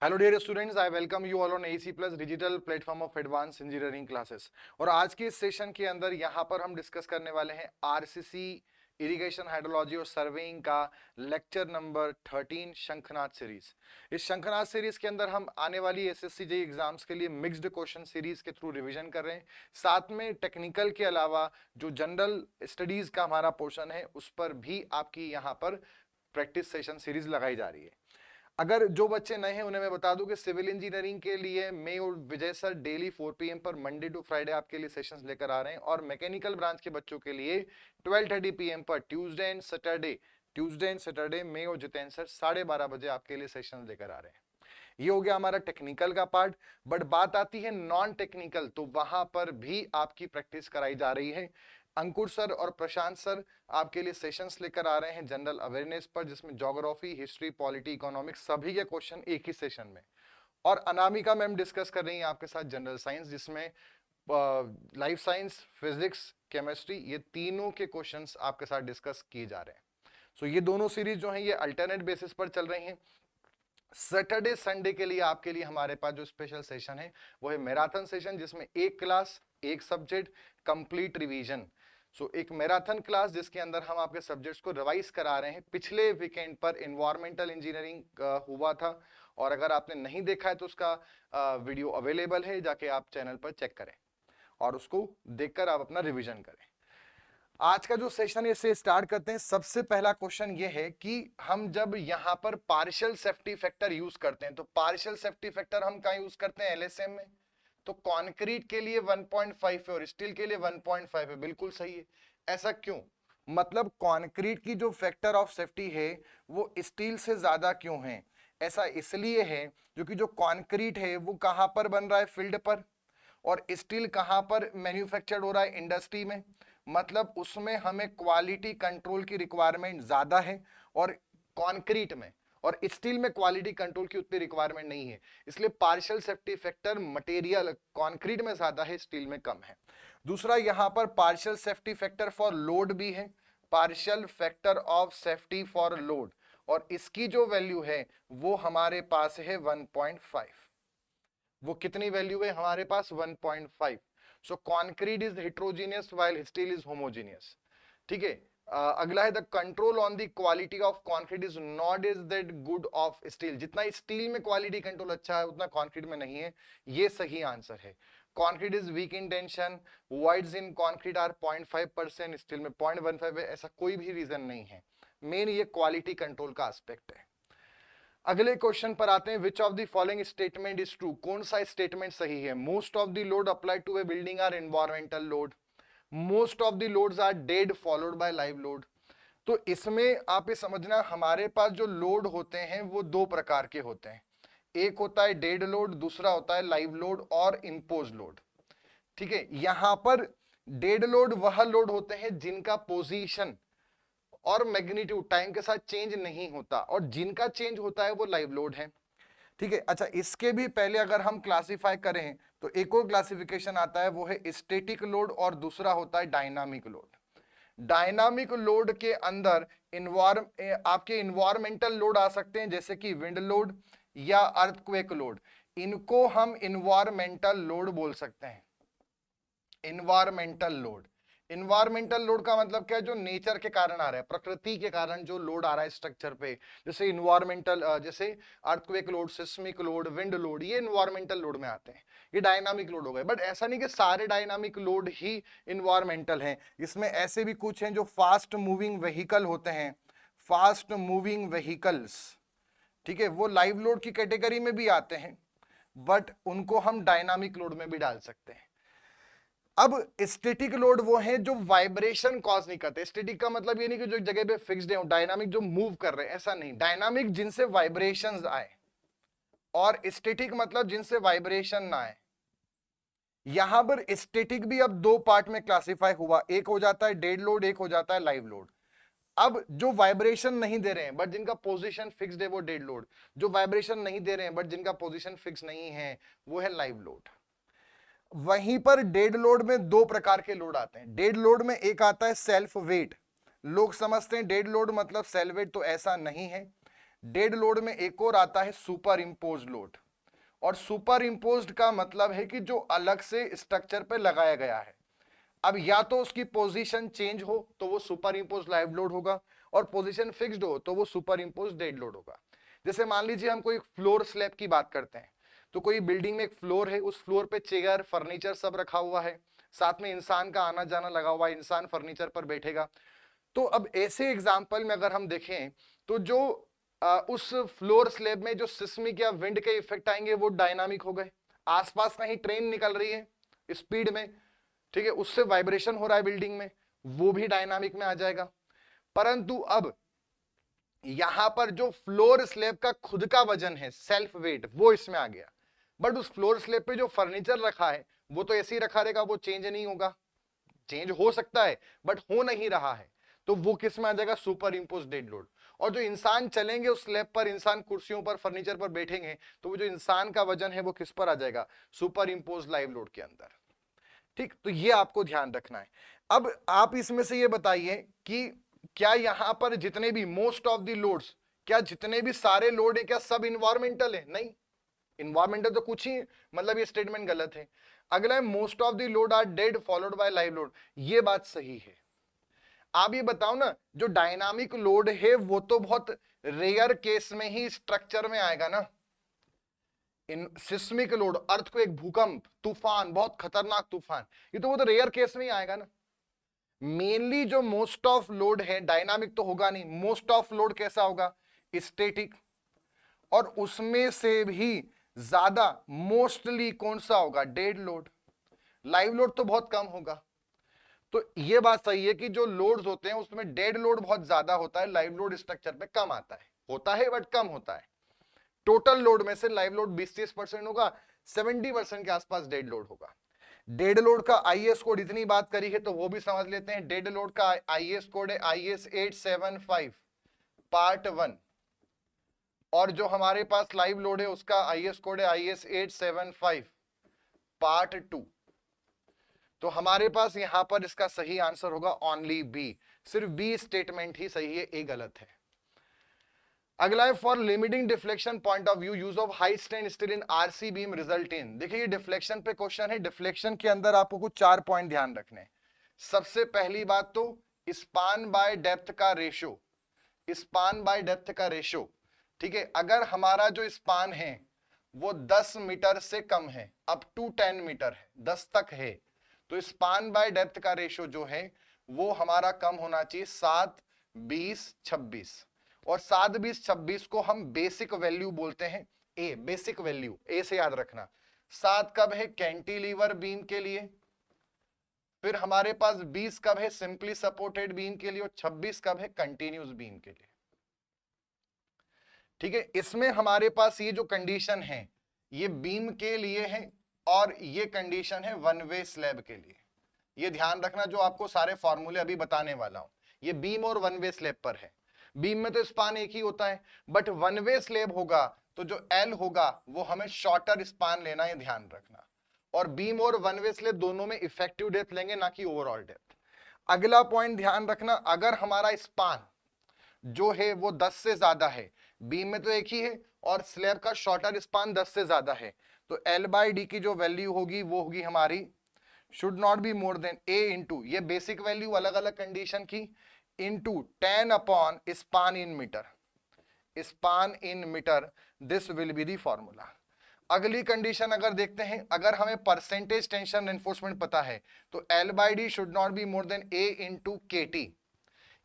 Hello dear students, I welcome you all on AC plus digital platform of advance engineering classes. और आज के इस session के अंदर यहाँ पर हम डिस्कस करने वाले हैं आरसीसी इरिगेशन हाइड्रोलॉजी और सर्वेइंग का लेक्चर नंबर 13 शंखनाद सीरीज। इस शंखनाद सीरीज के अंदर हम आने वाली एसएससी जेईई एग्जाम्स के लिए मिक्स्ड क्वेश्चन सीरीज के थ्रू रिवीजन कर रहे हैं। साथ में टेक्निकल के अलावा जो जनरल स्टडीज का हमारा पोर्शन है उस पर भी आपकी यहाँ पर प्रैक्टिस सेशन सीरीज लगाई जा रही है। अगर जो बच्चे नए हैं उन्हें मैं बता दूं कि सिविल इंजीनियरिंग के लिए मैं और विजय सर डेली 4 PM पर मंडे टू फ्राइडे आपके लिए सेशंस लेकर आ रहे हैं, और मैकेनिकल ब्रांच के बच्चों के लिए 12:30 PM पर ट्यूसडे एंड सैटरडे मैं और जितेंद्र सर 12:30 बजे आपके लिए सेशन लेकर आ रहे हैं। ये हो गया हमारा टेक्निकल का पार्ट। बट बात आती है नॉन टेक्निकल, तो वहां पर भी आपकी प्रैक्टिस कराई जा रही है। अंकुर सर और प्रशांत सर आपके लिए सेशंस लेकर आ रहे हैं जनरल अवेयरनेस पर, जिसमें ज्योग्राफी, हिस्ट्री, पॉलिटी, इकोनॉमिक्स सभी के क्वेश्चन एक ही सेशन में। और अनामिका मैम डिस्कस कर रही हैं आपके साथ जनरल साइंस, जिसमें लाइफ साइंस, फिजिक्स, केमिस्ट्री ये तीनों के क्वेश्चंस आपके साथ डिस्कस किए जा रहे हैं। सो ये दोनों सीरीज जो हैं ये अल्टरनेट बेसिस पर चल रही हैं। सैटरडे संडे के लिए आपके लिए हमारे पास जो स्पेशल सेशन है वो है मैराथन सेशन, जिसमें एक क्लास, एक सब्जेक्ट, कंप्लीट रिवीजन। सो एक मैराथन क्लास जिसके अंदर हम आपके सब्जेक्ट्स को रिवाइज करा रहे हैं। पिछले वीकेंड पर इन्वायरमेंटल इंजीनियरिंग हुआ था, और अगर आपने नहीं देखा है तो उसका वीडियो अवेलेबल है, जाके आप चैनल पर चेक करें और उसको देखकर आप अपना रिवीजन करें। आज का जो सेशन है इससे स्टार्ट करते हैं। सबसे पहला क्वेश्चन ये है कि हम जब यहां पर पार्शियल सेफ्टी फैक्टर यूज करते हैं, तो पार्शियल सेफ्टी फैक्टर हम कहां यूज करते हैं? एलएसएम में। तो कंक्रीट के लिए 1.5 है और स्टील के लिए 1.5 है। बिल्कुल सही है। ऐसा क्यों? मतलब कंक्रीट की जो फैक्टर ऑफ सेफ्टी है वो स्टील से ज्यादा क्यों है? ऐसा इसलिए है क्योंकि जो कंक्रीट है वो कहां पर बन रहा है? फील्ड पर। और स्टील कहां पर मैन्युफैक्चर्ड हो रहा है? इंडस्ट्री में। मतलब उसमें हमें क्वालिटी कंट्रोल की रिक्वायरमेंट ज्यादा है और कंक्रीट में, और स्टील में क्वालिटी कंट्रोल की उतनी रिक्वायरमेंट नहीं है। इसलिए partial safety factor material concrete में ज्यादा है, स्टील में कम है। दूसरा, यहां पर partial safety factor for load भी है, partial factor of safety for load, और इसकी जो वैल्यू है वो हमारे पास है 1.5। वो कितनी वैल्यू है हमारे पास? 1.5। So concrete is heterogeneous while steel is homogeneous. ठीक है। अगला है the control on the quality of concrete is not is that good of steel. जितना स्टील में क्वालिटी कंट्रोल अच्छा है उतना कॉन्क्रीट में नहीं है। ये सही आंसर है। Concrete is weak in tension, voids in concrete are 0.5%, steel में 0.15 है। ऐसा कोई भी रीजन नहीं है। मेन ये क्वालिटी कंट्रोल का एस्पेक्ट है। अगले क्वेश्चन पर आते हैं। Which of the following statement is true? कौन सा स्टेटमेंट सही है? Most of the load applied to a building are environmental load, most of the loads are dead followed by live load. तो इसमें आप ये समझना, हमारे पास जो लोड होते हैं वो दो प्रकार के होते हैं। एक होता है डेड लोड, दूसरा होता है लाइव लोड और इंपोज लोड। ठीक है। यहां पर डेड लोड वह लोड होते हैं जिनका पोजीशन और मैग्नीट्यूड टाइम के साथ चेंज नहीं होता, और जिनका चेंज होता है वो लाइव लोड है। ठीक है। अच्छा, इसके भी पहले अगर हम क्लासिफाई करें तो एक और क्लासिफिकेशन आता है, वो है स्टैटिक लोड, और दूसरा होता है डायनामिक लोड। डायनामिक लोड के अंदर आपके इन्वायरमेंटल लोड आ सकते हैं, जैसे कि विंड लोड या अर्थक्वेक लोड। इनको हम इन्वायरमेंटल लोड बोल सकते हैं। इन्वायरमेंटल लोड, इन्वायरमेंटल लोड का मतलब क्या है? जो नेचर के कारण आ रहा है, प्रकृति के कारण जो लोड आ रहा है स्ट्रक्चर पे, जैसे इन्वायरमेंटल, जैसे earthquake load, seismic load, wind load, ये इन्वायरमेंटल लोड में आते हैं। ये डायनामिक लोड हो गए। बट ऐसा नहीं कि सारे डायनामिक लोड ही इन्वायरमेंटल हैं। इसमें ऐसे भी कुछ हैं जो फास्ट मूविंग व्हीकल होते हैं, फास्ट मूविंग व्हीकल्स। ठीक है, वो लाइव लोड की कैटेगरी में भी आते हैं, बट उनको हम डायनामिक लोड में भी डाल सकते हैं। अब स्टैटिक लोड वो है जो वाइब्रेशन कॉज नहीं करते। स्टैटिक का मतलब ये नहीं कि जो एक जगह पे फिक्स्ड है। डायनामिक जो मूव कर रहे हैं, ऐसा नहीं। डायनामिक जिनसे वाइब्रेशंस आए, और स्टैटिक मतलब जिनसे वाइब्रेशन ना आए। यहां पर स्टैटिक भी अब दो पार्ट में क्लासिफाई हुआ, एक हो जाता है डेड लोड, एक हो जाता है लाइव लोड। अब जो वाइब्रेशन नहीं दे रहे हैं बट जिनका पोजीशन फिक्स्ड है वो डेड लोड। जो वाइब्रेशन नहीं दे रहे हैं बट जिनका पोजीशन फिक्स नहीं है वो है लाइव लोड। वहीं पर डेड लोड में दो प्रकार के लोड आते हैं। डेड लोड में एक आता है सेल्फ वेट। लोग समझते हैं डेड लोड मतलब सेल्फ वेट, तो ऐसा नहीं है। डेड लोड में एक और आता है सुपर इम्पोज्ड लोड, और सुपर इम्पोज्ड का मतलब है कि जो अलग से स्ट्रक्चर पे लगाया गया है। अब या तो उसकी पोजीशन चेंज हो तो वो सुपर इम्पोज लाइव लोड होगा, और पोजीशन फिक्स्ड हो तो वो सुपर इम्पोज डेड लोड होगा। जैसे मान लीजिए हम कोई फ्लोर स्लैब की बात करते हैं, तो कोई बिल्डिंग में एक फ्लोर है, उस फ्लोर पे चेयर फर्नीचर सब रखा हुआ है, साथ में इंसान का आना जाना लगा हुआ है, इंसान फर्नीचर पर बैठेगा। तो अब ऐसे एग्जाम्पल में अगर हम देखें तो जो उस फ्लोर स्लैब में जो सिस्मिक या विंड के इफेक्ट आएंगे वो डायनामिक हो गए। आसपास कहीं ट्रेन निकल रही है स्पीड में, ठीक है, उससे वाइब्रेशन हो रहा है बिल्डिंग में, वो भी डायनामिक में आ जाएगा। परंतु अब यहां पर जो फ्लोर स्लैब का खुद का वजन है, सेल्फ वेट, वो इसमें आ गया। बट उस फ्लोर स्लैब पे जो फर्नीचर रखा है वो तो ऐसे ही रखा रहेगा, वो चेंज नहीं होगा। चेंज हो सकता है बट हो नहीं रहा है, तो वो किस में आ जाएगा? Super impose dead load. और जो इंसान चलेंगे उस स्लैब पर, इंसान कुर्सियों पर फर्नीचर पर बैठेंगे, तो वो जो इंसान का वजन है वो किस पर आ जाएगा? सुपर इम्पोज लाइव लोड के अंदर। ठीक, तो ये आपको ध्यान रखना है। अब आप इसमें से ये बताइए कि क्या यहां पर जितने भी मोस्ट ऑफ द लोड्स, क्या जितने भी सारे लोड है क्या सब इन्वायरमेंटल है? नहीं, इन्वायरमेंटल तो कुछ ही, मतलब ये स्टेटमेंट गलत है। अगला है most of the load are dead followed by live load, ये बात सही है। आप ये बताओ ना, जो डायनामिक लोड है वो तो बहुत रेयर केस में ही स्ट्रक्चर में आएगा ना। इन सिस्मिक लोड, अर्थक्वेक, भूकंप, तूफान, बहुत खतरनाक तूफान, ये तो वो तो रेयर केस में ही आएगा ना। मेनली जो मोस्ट ऑफ लोड है डायनामिक तो होगा नहीं, मोस्ट ऑफ लोड कैसा होगा? स्टैटिक। और उसमें से भी ज्यादा मोस्टली कौन सा होगा? Dead load. लाइव लोड तो बहुत कम होगा। तो ये बात सही है कि जो लोड्स होते हैं उसमें डेड लोड बहुत ज्यादा होता है, लाइव लोड स्ट्रक्चर पे कम आता है, होता है बट कम होता है। टोटल लोड में से लाइव लोड 20-30% होगा, 70% के आसपास डेड लोड होगा। डेड लोड का आईएस कोड, इतनी बात करी है तो वो भी समझ लेते हैं। डेड लोड का आईएस कोड है IS 875 पार्ट 1, और जो हमारे पास लाइव लोड है उसका आईएस कोड है IS 875 पार्ट 2। तो हमारे पास यहां पर इसका सही आंसर होगा ओनली बी, सिर्फ बी स्टेटमेंट ही सही है, ए गलत है। अगला है for limiting deflection point of view use of high strain steel in RC beam result in. देखिए ये डिफ्लेक्शन पे क्वेश्चन है। डिफ्लेक्शन के अंदर आपको कुछ 4 पॉइंट ध्यान रखने। सबसे पहली बात तो स्पान बाय डेप्थ का रेशो, स्पान बाय डेप्थ का रेशो, ठीक है। अगर हमारा जो स्पान है वो 10 मीटर से कम है, अप टू 10 मीटर है, 10 तक है, तो स्पान बाय डेप्थ का रेशो जो है वो हमारा कम होना चाहिए 7, 20, 26। और 7, 20, 26 को हम बेसिक वैल्यू बोलते हैं, ए, बेसिक वैल्यू, ए से याद रखना। 7 कब है? कैंटिलीवर बीम के लिए। फिर हमारे पास 20 कब है? सिंपली सपोर्टेड बीम के लिए। और 26 कब है? कंटिन्यूस बीम के लिए। ठीक है, इसमें हमारे पास ये जो कंडीशन है ये बीम के लिए है, और ये कंडीशन है वन वे स्लैब के लिए। ये ध्यान रखना, जो आपको सारे फॉर्मूले अभी बताने वाला हूं, ये बीम और वन वे स्लैब पर है। बीम में तो स्पान एक ही होता है, बट वन वे स्लैब होगा तो जो एल होगा वो हमें शॉर्टर स्पान लेना है, ध्यान रखना। और बीम और वन वे स्लैब दोनों में इफेक्टिव डेप्थ लेंगे, ना कि ओवरऑल डेप्थ। अगला पॉइंट ध्यान रखना, अगर हमारा स्पान जो है वो 10 से ज्यादा है, बीम में तो एक ही है और स्लैब का शॉर्टर स्पान 10 से ज्यादा है, तो एल बाई डी की जो वैल्यू होगी वो होगी हमारी should not be more than a into, ये बेसिक वैल्यू अलग अलग कंडीशन की, into 10 upon span in metre, span in metre, this will be the formula. अगली कंडीशन अगर देखते हैं, अगर हमें परसेंटेज टेंशन एनफोर्समेंट पता है तो L by D should not be more than a into के टी।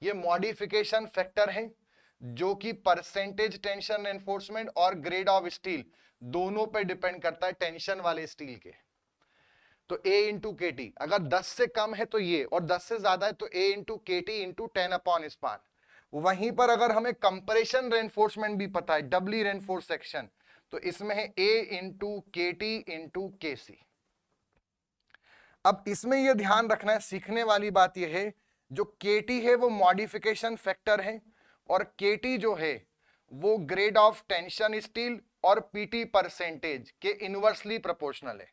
ये मॉडिफिकेशन फैक्टर है जो कि परसेंटेज टेंशन एनफोर्समेंट और ग्रेड ऑफ स्टील दोनों पे डिपेंड करता है, टेंशन वाले स्टील के। तो A इंटू के टी, अगर 10 से कम है तो ये, और 10 से ज्यादा है तो A इंटू के टी इंटू 10 अपॉन स्पान। वहीं पर अगर हमें कंप्रेशन रेनफोर्समेंट भी पता है, डबली रेनफोर्स सेक्शन, तो इसमें है A इंटू के टी इंटू के सी। अब इसमें यह ध्यान रखना है, सीखने वाली बात यह है, जो के टी है वो मॉडिफिकेशन फैक्टर है, और के टी जो है वो ग्रेड ऑफ टेंशन स्टील और पीटी परसेंटेज के इनवर्सली प्रोपोर्शनल है,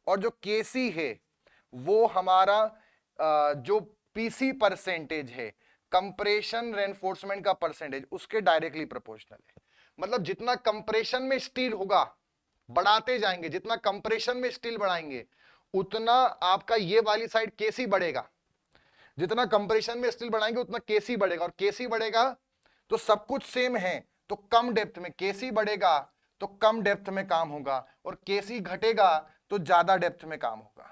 और जो केसी है वो हमारा जो पीसी परसेंटेज है, कंप्रेशन रेनफोर्समेंट का परसेंटेज, उसके डायरेक्टली प्रोपोर्शनल है। मतलब जितना कंप्रेशन में स्टील होगा, बढ़ाते जाएंगे, जितना कंप्रेशन में स्टील बढ़ाएंगे उतना आपका ये वाली साइड केसी बढ़ेगा। जितना कंप्रेशन में स्टील बढ़ाएंगे उतना केसी बढ़ेगा, और केसी बढ़ेगा तो सब कुछ सेम है तो कम डेप्थ में, केसी बढ़ेगा तो कम डेप्थ में काम होगा, और केसी घटेगा तो ज्यादा डेप्थ में काम होगा।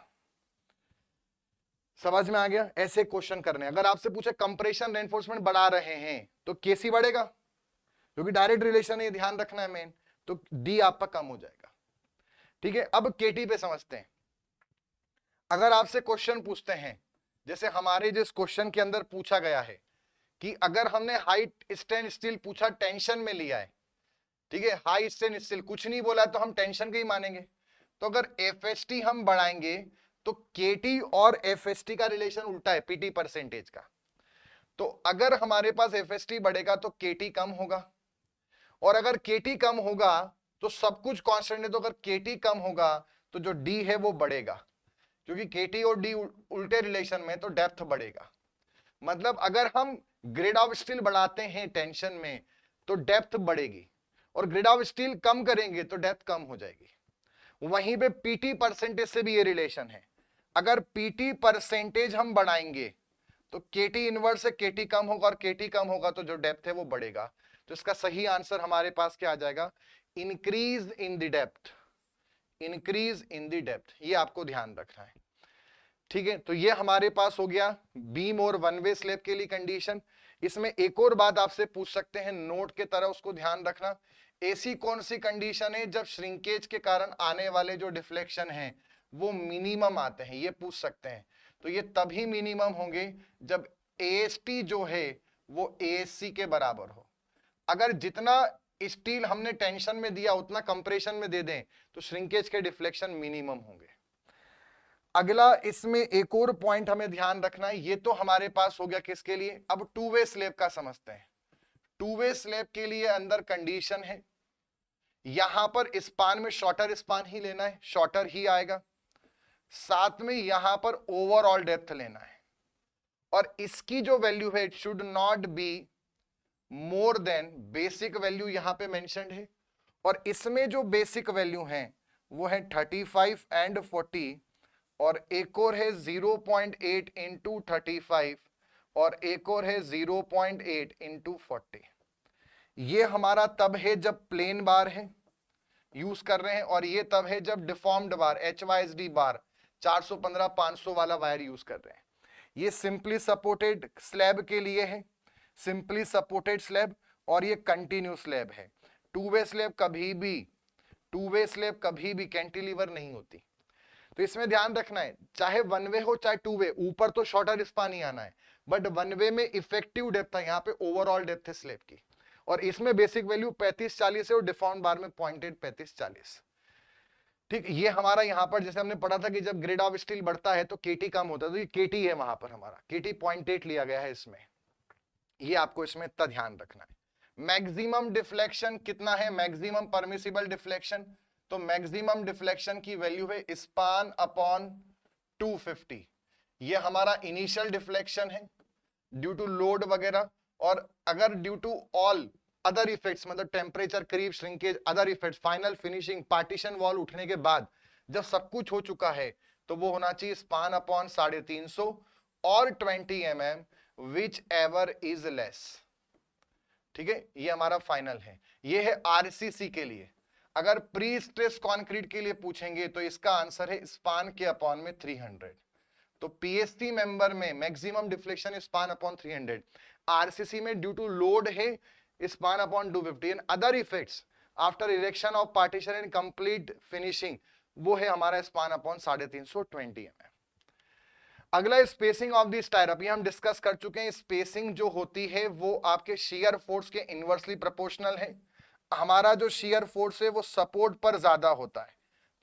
समझ में आ गया? ऐसे क्वेश्चन करने, अगर आपसे पूछे कंप्रेशन रेनफोर्समेंट बढ़ा रहे हैं तो केसी बढ़ेगा, क्योंकि डायरेक्ट रिलेशन है, ध्यान रखना है मेन, तो डी आपका कम हो जाएगा। ठीक है, अब केटी पे समझते हैं। अगर आपसे क्वेश्चन पूछते हैं, जैसे हमारे जिस क्वेश्चन के अंदर पूछा गया है कि अगर हमने हाई स्ट्रेन स्टील पूछा, टेंशन में लिया है, ठीक है, हाई स्ट्रेन स्टील कुछ नहीं बोला तो हम टेंशन का ही मानेंगे। तो अगर एफएसटी हम बढ़ाएंगे तो केटी और एफएसटी का रिलेशन उल्टा है, पीटी परसेंटेज का। तो अगर हमारे पास एफएसटी बढ़ेगा तो केटी कम होगा, और अगर केटी कम होगा तो सब कुछ कांस्टेंट है, तो अगर केटी कम होगा तो जो डी है वो बढ़ेगा, क्योंकि केटी और डी उल्टे रिलेशन में, तो डेप्थ बढ़ेगा। मतलब अगर हम ग्रेड ऑफ स्टील बढ़ाते हैं टेंशन में तो डेप्थ बढ़ेगी, और ग्रेड ऑफ स्टील कम करेंगे तो डेप्थ कम हो जाएगी। वहीं पे पीटी परसेंटेज से भी ये रिलेशन है, अगर पीटी परसेंटेज हम बढ़ाएंगे तो केटी इनवर्स से केटी कम होगा, और केटी कम होगा तो जो डेप्थ है वो बढ़ेगा। तो इसका सही आंसर हमारे पास क्या आ जाएगा? Increase in the depth, increase in the depth, ये आपको ध्यान रखना है। ठीक है, तो ये हमारे पास हो गया बीम और वन वे स्लैब के लिए कंडीशन। इसमें एक और बात आपसे पूछ सकते हैं नोट के तरह, उसको ध्यान रखना। ऐसी कौन सी कंडीशन है जब श्रिंकेज के कारण आने वाले जो डिफ्लेक्शन हैं वो मिनिमम आते हैं, ये पूछ सकते हैं। तो ये तभी मिनिमम होंगे जब एएसटी जो है वो एएससी के बराबर हो। अगर जितना स्टील हमने टेंशन में दिया उतना कंप्रेशन में दे दें तो श्रिंकेज के डिफ्लेक्शन मिनिमम होंगे। अगला इसमें एक और पॉइंट हमें ध्यान रखना है, ये तो हमारे पास हो गया किसके लिए, अब टू वे स्लैब का समझते हैं। टू वे स्लैब के लिए अंदर कंडीशन है, यहां पर स्पान में शॉर्टर स्पान ही लेना है, शॉर्टर ही आएगा, साथ में यहां पर ओवरऑल डेप्थ लेना है, और इसकी जो वैल्यू है it should not be more then, basic value यहां पे मेंशन्ड है, और इसमें जो बेसिक वैल्यू है वो है 35 एंड 40, और एक और है 0.8 इंटू 35, और एक और है 0.8 इंटू 40। ये हमारा तब है जब प्लेन बार है यूज कर रहे हैं, और ये तब है जब डिफॉर्म्ड बार HYSD बार 415 500 वाला वायर यूज कर रहे हैं। ये सिंपली सपोर्टेड स्लैब के लिए है, सिंपली सपोर्टेड स्लैब, और ये कंटिन्यू स्लैब है। टू वे स्लैब कभी भी, टू वे स्लैब कभी भी कैंटिलीवर नहीं होती। तो इसमें ध्यान रखना है, चाहे वन वे हो चाहे टू वे, ऊपर तो शॉर्टर स्पान ही आना है, बट वन वे में इफेक्टिव डेप्थ है, यहाँ पे ओवरऑल डेप्थ है स्लैब की, और इसमें बेसिक वैल्यू 35-40 है, और डिफॉर्म बार में पॉइंटेड 35-40। ठीक, ये हमारा यहाँ पर जैसे हमने पढ़ा था कि जब ग्रेड ऑफ स्टील बढ़ता है तो केटी कम होता है, तो ये केटी है, वहां पर हमारा केटी 0.8 लिया गया है इसमें, ये आपको इसमें इतना ध्यान रखना है। मैक्सिमम डिफ्लेक्शन कितना है, मैक्सिमम परमिसिबल डिफ्लेक्शन, तो मैक्सिमम डिफ्लेक्शन की वैल्यू है स्पान अपॉन 250। ये हमारा इनिशियल डिफ्लेक्शन है ड्यू टू लोड वगैरह, और अगर due to all other effects, मतलब temperature, creep, shrinkage, other effects, final finishing, partition wall उठने के बाद जब सब कुछ हो चुका है तो वो होना चाहिए स्पान अपॉन 350 और 20 mm which ever is less. ठीक है, ये हमारा फाइनल है। ये है आरसीसी के लिए। अगर प्री स्ट्रेस कंक्रीट के लिए पूछेंगे तो इसका आंसर है स्पान के अपॉन में 300। तो पीएससी मेंबर में maximum deflection span upon 300, RCC में ड्यू टू लोड है span upon 250, and other effects after erection of partition and complete finishing वो है हमारा स्पान अपॉन 350 mm। अगला स्पेसिंग ऑफ द स्टायरअप, ये हम डिस्कस कर चुके हैं। स्पेसिंग जो होती है वो आपके शियर फोर्स के इनवर्सली प्रोपोर्शनल है। हमारा जो शियर फोर्स है वो सपोर्ट पर ज्यादा होता है,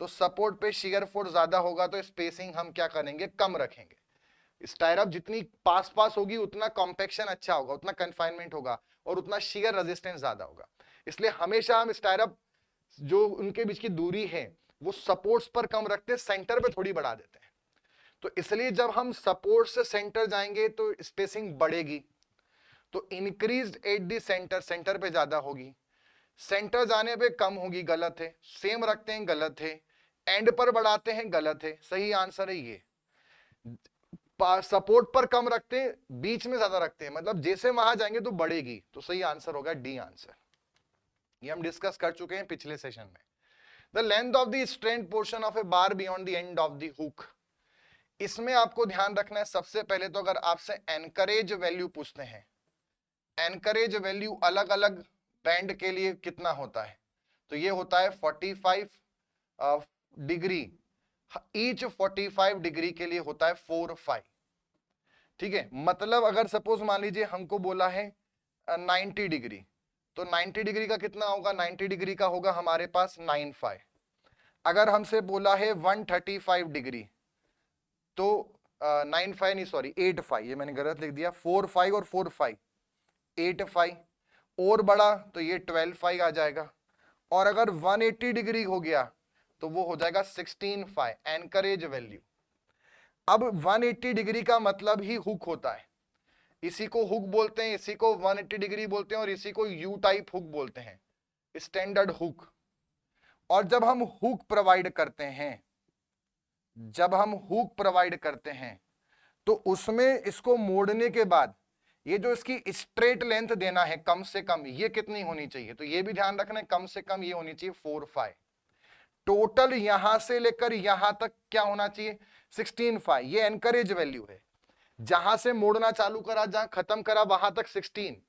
तो सपोर्ट पे शियर फोर्स ज्यादा होगा तो स्पेसिंग हम क्या करेंगे, कम रखेंगे। स्टायरअप जितनी पास पास होगी उतना कॉम्पैक्शन अच्छा होगा, उतना कन्फाइनमेंट होगा, और उतना शियर रेजिस्टेंस ज्यादा होगा। इसलिए हमेशा हम स्टायरअप जो उनके बीच की दूरी है वो सपोर्ट्स पर कम रखते हैं, सेंटर पे थोड़ी बढ़ा देते हैं। तो इसलिए जब हम सपोर्ट से सेंटर जाएंगे तो स्पेसिंग बढ़ेगी, तो increased at the centre, centre पे ज्यादा होगी। सेंटर जाने पे कम होगी, गलत है। सेम रखते हैं, गलत है। एंड पर बढ़ाते हैं, गलत है। सही आंसर है ये। सपोर्ट पर कम रखते हैं, बीच में ज्यादा रखते हैं, मतलब जैसे वहां जाएंगे तो बढ़ेगी। तो सही आंसर होगा डी आंसर। ये हम डिस्कस कर चुके हैं पिछले सेशन में। The length of the strength portion of A bar beyond the end of the hook. इसमें आपको ध्यान रखना है, सबसे पहले तो अगर आपसे एनकरेज वैल्यू पूछते हैं, एनकरेज वैल्यू अलग अलग बैंड के लिए कितना होता है, तो ये होता है 45 डिग्री, ईच 45 डिग्री के लिए होता है 4/5। ठीक है, मतलब अगर सपोज मान लीजिए हमको बोला है 90 डिग्री, तो 90 डिग्री का कितना होगा, 90 डिग्री का होगा हमारे पास 9/5। अगर हमसे बोला है 135 डिग्री, तो 9/5 नहीं, सॉरी 8/5, ये मैंने गलत लिख दिया, 4/5 और 4/5 8/5, और बड़ा तो ये 12/5 आ जाएगा। और अगर 180 डिग्री हो गया तो वो हो जाएगा 16/5 एनकरेज वैल्यू। अब 180 डिग्री का मतलब ही हुक होता है, इसी को हुक बोलते हैं, इसी को 180 डिग्री बोलते हैं, और इसी को यू टाइप हुक बोलते हैं, स्टैंडर्ड हुक। और जब हम हुक प्रोवाइड करते हैं, जब हम हुक प्रोवाइड करते हैं तो उसमें इसको मोड़ने के बाद ये जो इसकी स्ट्रेट लेंथ देना है कम से कम, ये कितनी होनी चाहिए, तो ये भी ध्यान रखना है, कम से कम ये होनी चाहिए 4/5। टोटल यहां से लेकर यहां तक क्या होना चाहिए, 16/5। ये एनकरेज वैल्यू है, जहां से मोड़ना चालू करा, जहां खत्म करा वहां तक 16,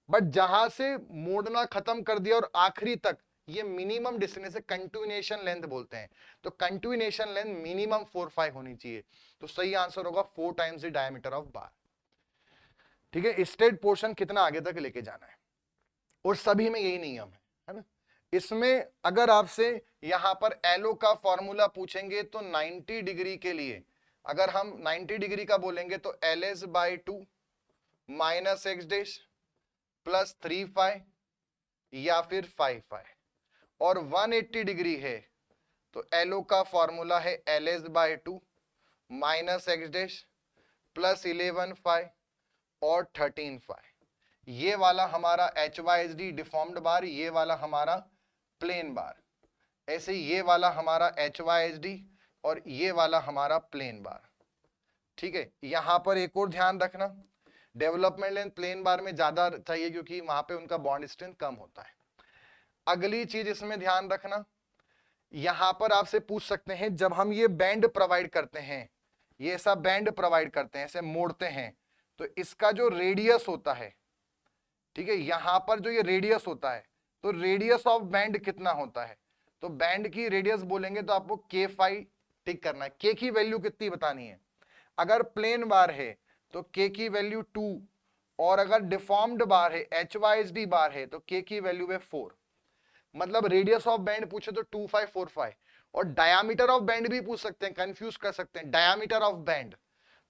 बट जहां से मोड़ना खत्म कर दिया और आखिरी तक, ये मिनिमम डिस्टेंस है, कंटिन्यूएशन लेंथ बोलते हैं। तो कंटिन्यूएशन लेंथ मिनिमम 4/5 होनी चाहिए। तो सही आंसर होगा 4 टाइम्स द डायमीटर ऑफ बार। ठीक है, स्ट्रेट पोर्शन कितना आगे तक लेके जाना है, और सभी में यही नियम है ना। इसमें अगर आपसे यहां पर एलो का फॉर्मूला पूछेंगे तो 90 डिग्री के लिए अगर हम 90 डिग्री का बोलेंगे तो LS/2 minus x dash plus 3/5 या फिर 5/5। और 180 डिग्री है तो एलो का फॉर्मूला है LS/2 minus x dash plus 11/5 और 13/5। ये वाला हमारा HYSD डिफॉर्म्ड बार, ये वाला हमारा प्लेन बार। ऐसे ये वाला हमारा HYSD और ये वाला हमारा प्लेन बार। ठीक है, यहां पर एक और ध्यान रखना, डेवलपमेंट लेंथ प्लेन बार में ज्यादा चाहिए क्योंकि वहां पे उनका बॉन्ड स्ट्रेंथ कम होता है। अगली चीज इसमें ध्यान रखना, यहां पर आपसे पूछ सकते हैं, जब हम ये बैंड प्रोवाइड करते हैं, ये ऐसा बैंड प्रोवाइड करते हैं, ऐसे मोड़ते हैं, तो इसका जो रेडियस होता है, ठीक है, यहां पर जो ये रेडियस होता है, तो रेडियस ऑफ बैंड कितना होता है, तो बैंड की रेडियस बोलेंगे तो आपको K5 टिक करना है। K की वैल्यू कितनी बतानी है, अगर प्लेन बार है तो K की वैल्यू 2, और अगर डिफॉर्म्ड बार है, HYSD बार है, तो K की वैल्यू है 4। मतलब रेडियस ऑफ बैंड पूछे तो 2/5 4/5, और डायामीटर ऑफ बैंड भी पूछ सकते हैं, कंफ्यूज कर सकते हैं, डायामीटर ऑफ बैंड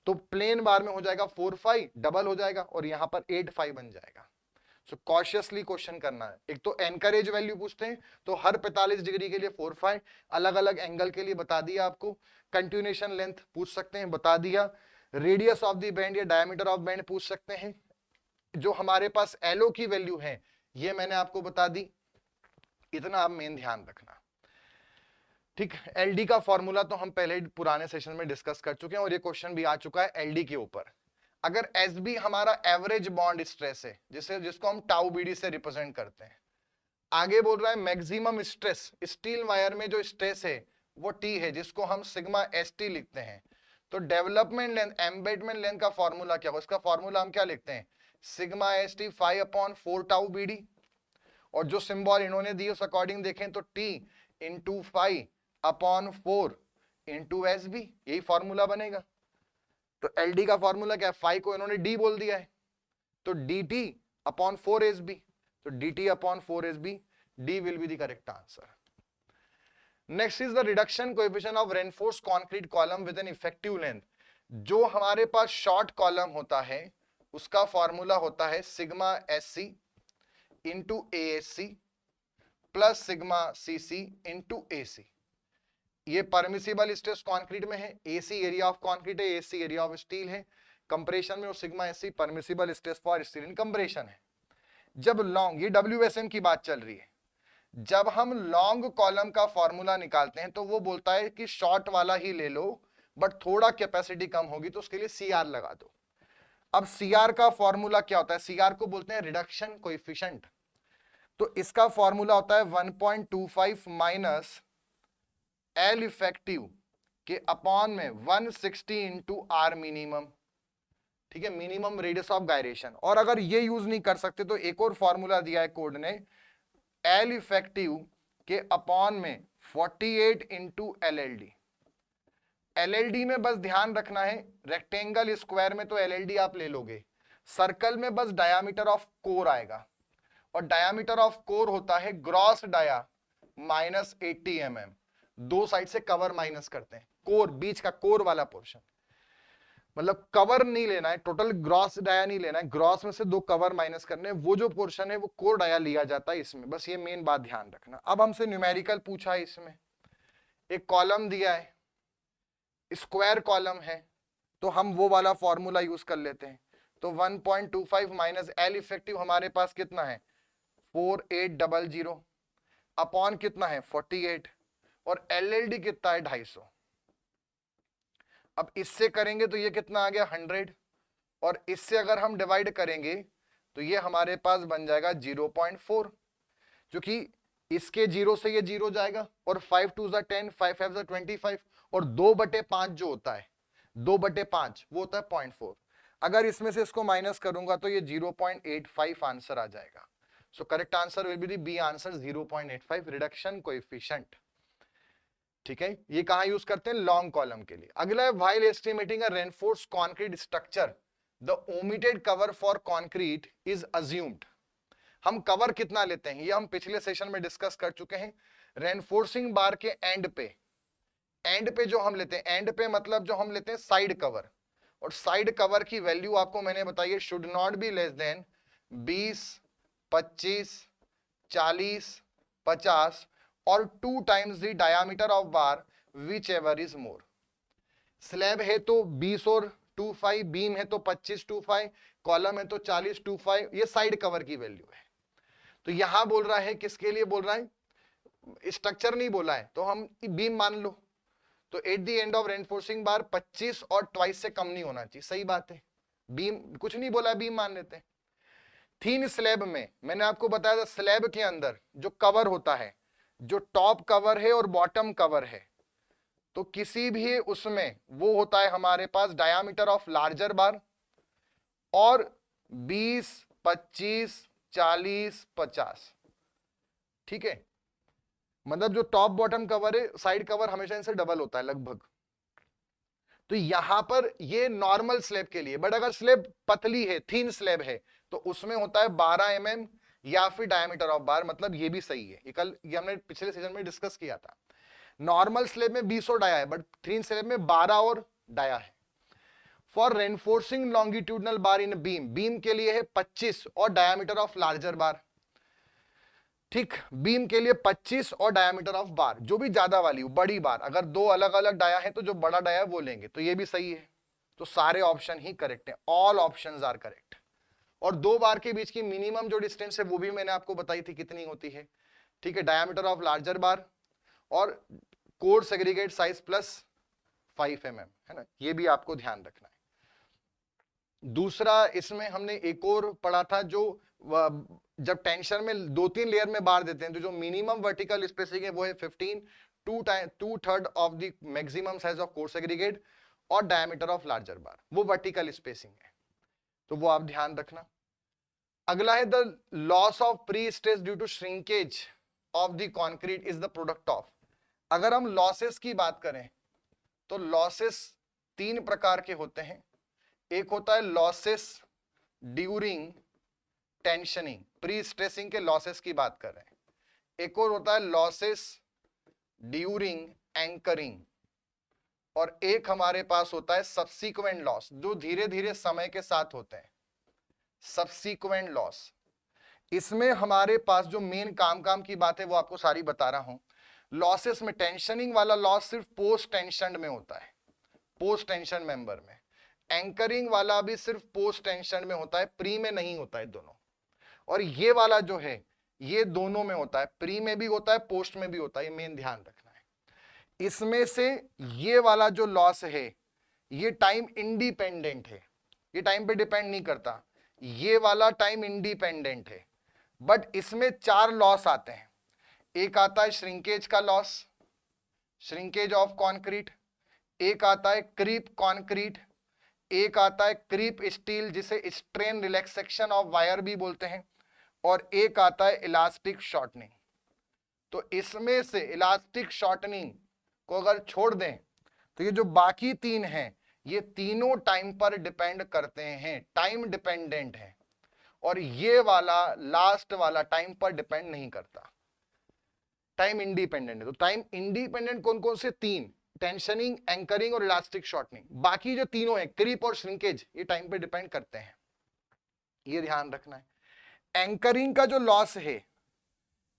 तो प्लेन बार में हो जाएगा 4/5 डबल हो जाएगा, और यहां पर 8/5 बन जाएगा। सो कॉशियसली क्वेश्चन करना है। एक तो एनकरेज वैल्यू पूछते हैं तो हर 45 डिग्री के लिए 4/5, अलग अलग एंगल के लिए बता दिया आपको। कंटिन्यूएशन लेंथ पूछ सकते हैं, बता दिया। रेडियस ऑफ द बैंड या डायमीटर ऑफ बैंड पूछ सकते हैं। जो हमारे पास एलओ की वैल्यू है ये मैंने आपको बता दी, इतना आप मेन ध्यान रखना। ठीक, एलडी का फॉर्मूला तो हम पहले पुराने सेशन में डिस्कस कर चुके हैं और ये क्वेश्चन भी आ चुका है एलडी के ऊपर। अगर एसबी हमारा एवरेज बॉन्ड स्ट्रेस है, जिसको हम टाउ बीडी से रिप्रेजेंट करते हैं, आगे बोल रहा है मैक्सिमम स्ट्रेस, स्टील वायर में जो स्ट्रेस है वो टी है, जिसको हम सिग्मा एसटी लिखते हैं। तो डेवलपमेंट लेंथ, एम्बेडमेंट लेंथ का फॉर्मूला क्या होगा, उसका फॉर्मूला हम क्या लिखते हैं, सिग्मा एसटी 5/4 टाउ बीडी, और जो सिंबल इन्होंने दिए उस अकॉर्डिंग देखें तो T into 5/4 into S B, यही फॉर्मूला बनेगा। तो एल डी का फॉर्मूला क्या है, 5 को इन्होंने डी बोल दिया है, तो D T upon 4 S B, तो D T upon 4 S B, D will be the correct answer. Next is the reduction coefficient of reinforce concrete column with an effective length. जो हमारे पास शॉर्ट कॉलम होता है उसका formula होता है sigma S C into A S C plus sigma C C into A C. ये permissible stress concrete में है, एसी एरिया ऑफ कंक्रीट है, एसी एरिया ऑफ स्टील है। कंप्रेशन में वो sigma S C permissible stress for steel in compression है। जब long, ये WSM की बात चल रही है, जब हम लॉन्ग कॉलम का फॉर्मूला निकालते हैं तो वो बोलता है कि शॉर्ट वाला ही ले लो, बट थोड़ा कैपेसिटी कम होगी तो उसके लिए CR लगा दो। अब CR का फॉर्मूला क्या होता है? CR को बोलते हैं रिडक्शन कोएफिशिएंट। तो इसका फॉर्मूला होता है 1.25 माइनस L इफेक्टिव के अपॉन में 160 इंटू R मिनिमम। ठीक है, मिनिमम रेडियस ऑफ गायरेशन। और अगर ये यूज नहीं कर सकते तो एक और फॉर्मूला दिया है कोड ने, L इफेक्टिव के अपॉन में 48 इंटू LLD। LLD में बस ध्यान रखना है, रेक्टेंगल स्क्वायर में तो LLD आप ले लोगे, सर्कल में बस डायामीटर ऑफ कोर आएगा, और डायामीटर ऑफ कोर होता है ग्रॉस डाया माइनस 80 mm। दो साइड से कवर माइनस करते हैं, कोर बीच का कोर वाला पोर्शन, मतलब कवर नहीं लेना है, टोटल ग्रॉस डाया नहीं लेना है, ग्रॉस में से दो कवर माइनस करने, वो जो पोर्शन है वो कोर डाया लिया जाता है इसमें। बस ये मेन बात ध्यान रखना। अब हमसे न्यूमेरिकल पूछा है, इसमें एक कॉलम दिया है, स्क्वायर कॉलम है, तो हम वो वाला फॉर्मूला यूज कर लेते हैं। तो 1.25 माइनस L इफेक्टिव हमारे पास कितना है 4800 अपॉन कितना है 48, और LLD कितना है 250। अब इससे करेंगे तो ये कितना आ गया 100, और इससे अगर हम डिवाइड करेंगे तो ये हमारे पास बन जाएगा 0.4, जो कि इसके 0 से ये 0 जाएगा, और 5 2 जा 10, 5 5 जा 25, और 2/5 जो होता है 2/5 वो होता है 0.4। अगर इसमें से इसको माइनस करूंगा तो ये 0.85 आंसर आ जाएगा। So correct answer will be the B answer 0.85 reduction coefficient. ठीक है, ये कहां यूज करते हैं लॉन्ग कॉलम के लिए। अगला है while estimating a reinforced concrete structure the omitted cover for concrete is assumed. हम कवर कितना लेते हैं ये हम पिछले सेशन में डिस्कस कर चुके हैं। रेनफोर्सिंग बार के एंड पे जो हम लेते हैं, एंड पे मतलब जो हम लेते हैं साइड कवर, और साइड कवर की वैल्यू आपको मैंने बताई है should not be less than 20, 25, 40, 50 और 2 times the diameter of bar which ever is more. Slab है तो 20 और 25, बीम है तो 25 25, कॉलम है तो 40 25, ये साइड कवर की वैल्यू है। तो यहां बोल रहा है, किसके लिए बोल रहा है, स्ट्रक्चर नहीं बोला है, तो हम बीम मान लो। तो at the end of reinforcing bar 25 और ट्वाइस से कम नहीं होना चाहिए, सही बात है, बीम कुछ नहीं बोला, बीम मान लेते हैं। थीन स्लैब में मैंने आपको बताया था, स्लैब के अंदर जो कवर होता है, जो टॉप कवर है और बॉटम कवर है, तो किसी भी उसमें वो होता है हमारे पास डायामीटर ऑफ लार्जर बार, और 20, 25, 40, 50। ठीक है, मतलब जो टॉप बॉटम कवर है, साइड कवर हमेशा इनसे डबल होता है लगभग। तो यहां पर ये नॉर्मल स्लैब के लिए, बट अगर स्लैब पतली है, थीन स्लैब है, तो उसमें होता है 12 mm या फिर डायमीटर ऑफ बार, मतलब ये भी सही है, ये हमने पिछले सीजन में डिस्कस किया था। नॉर्मल स्लैब में 20 और डाया है, बट थीन स्लैब में 12 और डाया है। For reinforcing longitudinal bar in beam के लिए है 25 और डायमीटर ऑफ लार्जर बार। ठीक, बीम के लिए 25 और डायमीटर ऑफ बार, जो भी ज्यादा वाली बड़ी बार, अगर दो अलग अलग डाया है तो जो बड़ा डाया है वो लेंगे, तो ये भी सही है। तो सारे ऑप्शन ही करेक्ट है, ऑल ऑप्शंस आर करेक्ट। और दो बार के बीच की मिनिमम जो डिस्टेंस है वो भी मैंने आपको बताई थी कितनी होती है। ठीक है, डायमीटर ऑफ लार्जर बार और core segregate size plus 5 mm, है ना, ये भी आपको ध्यान रखना है। दूसरा इसमें हमने एक और पढ़ा था, जो जब टेंशन में 2-3 लेयर में बार देते हैं तो जो मिनिमम वर्टिकल स्पेसिंग है वो है 15, 2/3 of the maximum size of core segregate, और डायमीटर ऑफ लार्जर बार वो वर्टिकल स्पेसिंग है, तो वो आप ध्यान रखना। अगला है the loss of prestress due to shrinkage of the concrete is the product of. अगर हम लॉसेस की बात करें तो लॉसेस 3 प्रकार के होते हैं। एक होता है losses during tensioning, pre stressing के लॉसेस की बात कर रहे हैं। एक और होता है लॉसेस ड्यूरिंग एंकरिंग, और एक हमारे पास होता है सबसीक्वेंट लॉस, जो धीरे धीरे समय के साथ होते हैं, सबसीक्वेंट लॉस। इसमें हमारे पास जो मेन काम की बात है वो आपको सारी बता रहा हूं। लॉसेस में टेंशनिंग वाला लॉस सिर्फ पोस्ट टेंशन में होता है, पोस्ट टेंशन मेंबर में। एंकरिंग वाला भी सिर्फ पोस्ट टेंशन में होता है, प्री में नहीं होता है दोनों। और ये वाला जो है ये दोनों में होता है, प्री में भी होता है, पोस्ट में भी होता है, ये मेन ध्यान रखना है। इसमें से ये वाला जो लॉस है ये टाइम इंडिपेंडेंट है, ये टाइम पे डिपेंड नहीं करता, ये वाला टाइम इंडिपेंडेंट है। बट इसमें 4 लॉस आते हैं। एक आता है श्रिंकेज का लॉस, श्रिंकेज ऑफ कॉन्क्रीट, एक आता है क्रीप कॉन्क्रीट, एक आता है क्रीप स्टील जिसे स्ट्रेन रिलैक्सेशन ऑफ वायर भी बोलते हैं, और एक आता है इलास्टिक शॉर्टनिंग। तो इसमें से इलास्टिक शॉर्टनिंग को अगर छोड़ दें तो ये जो बाकी 3 हैं ये तीनों टाइम पर डिपेंड करते हैं, टाइम डिपेंडेंट है। और ये वाला लास्ट वाला टाइम पर डिपेंड नहीं करता, टाइम इंडिपेंडेंट है। तो टाइम इंडिपेंडेंट कौन कौन से 3, टेंशनिंग, एंकरिंग और इलास्टिक शॉर्टनिंग। बाकी जो तीनों है क्रीप और श्रिंकेज ये टाइम पे डिपेंड करते हैं, ये ध्यान रखना है। एंकरिंग का जो लॉस है,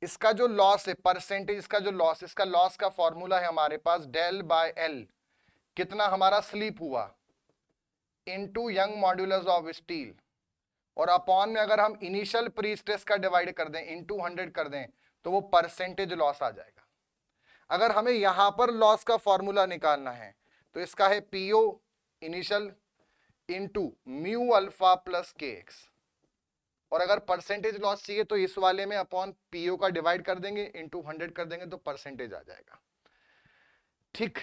इसका जो लॉस है परसेंटेज, इसका जो लॉस, इसका लॉस का फॉर्मूला है हमारे पास डेल बाय एल, कितना हमारा स्लीप हुआ into young modulus of steel, और अपॉन में अगर हम इनिशियल प्री स्ट्रेस का डिवाइड कर दें इनटू 100 कर दें तो वो परसेंटेज लॉस आ जाएगा। अगर हमें यहां पर लॉस का फॉर्मूला निकालना है तो इसका है PO initial into mu alpha plus के एक्स, और अगर परसेंटेज लॉस चाहिए तो इस वाले में अपॉन पीओ का डिवाइड कर देंगे इनटू 100 कर देंगे तो परसेंटेज आ जाएगा। ठीक,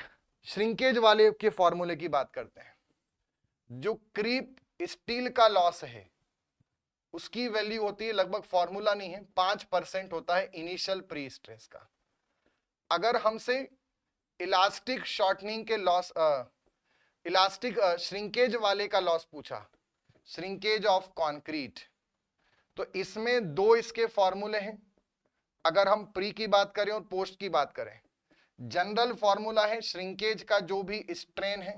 श्रिंकेज वाले के फॉर्मूले की बात करते हैं। जो क्रीप स्टील का लॉस है उसकी वैल्यू होती है, लगभग फॉर्मूला नहीं है, 5% होता है इनिशियल प्री स्ट्रेस का। अगर हमसे इलास्टिक शॉर्टनिंग के लॉस, इलास्टिक श्रिंकेज वाले का लॉस पूछा, श्रिंकेज ऑफ कॉन्क्रीट, तो इसमें 2 इसके फॉर्मूले हैं। अगर हम प्री की बात करें और पोस्ट की बात करें, जनरल फॉर्मूला है श्रिंकेज का जो भी स्ट्रेन है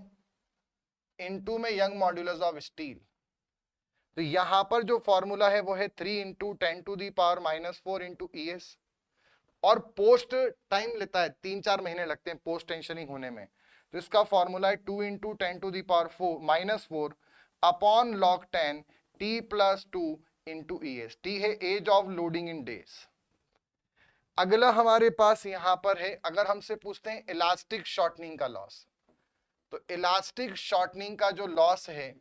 इनटू में यंग मॉड्यूलस ऑफ स्टील, तो यहां पर जो फॉर्मूला है वो है 3 इंटू 10⁻⁻⁴ इंटू ES, और पोस्ट टाइम लेता है, 3-4 महीने लगते हैं पोस्ट टेंशनिंग होने में, तो इसका फॉर्मूला है 2 into 10⁻⁻⁴ upon log 10 T+2 into ES। T है age of loading in days. अगला हमारे पास यहां पर है, अगर हमसे पूछते हैं इलास्टिक शॉर्टनिंग का लॉस, तो इलास्टिक शॉर्टनिंग का जो लॉस है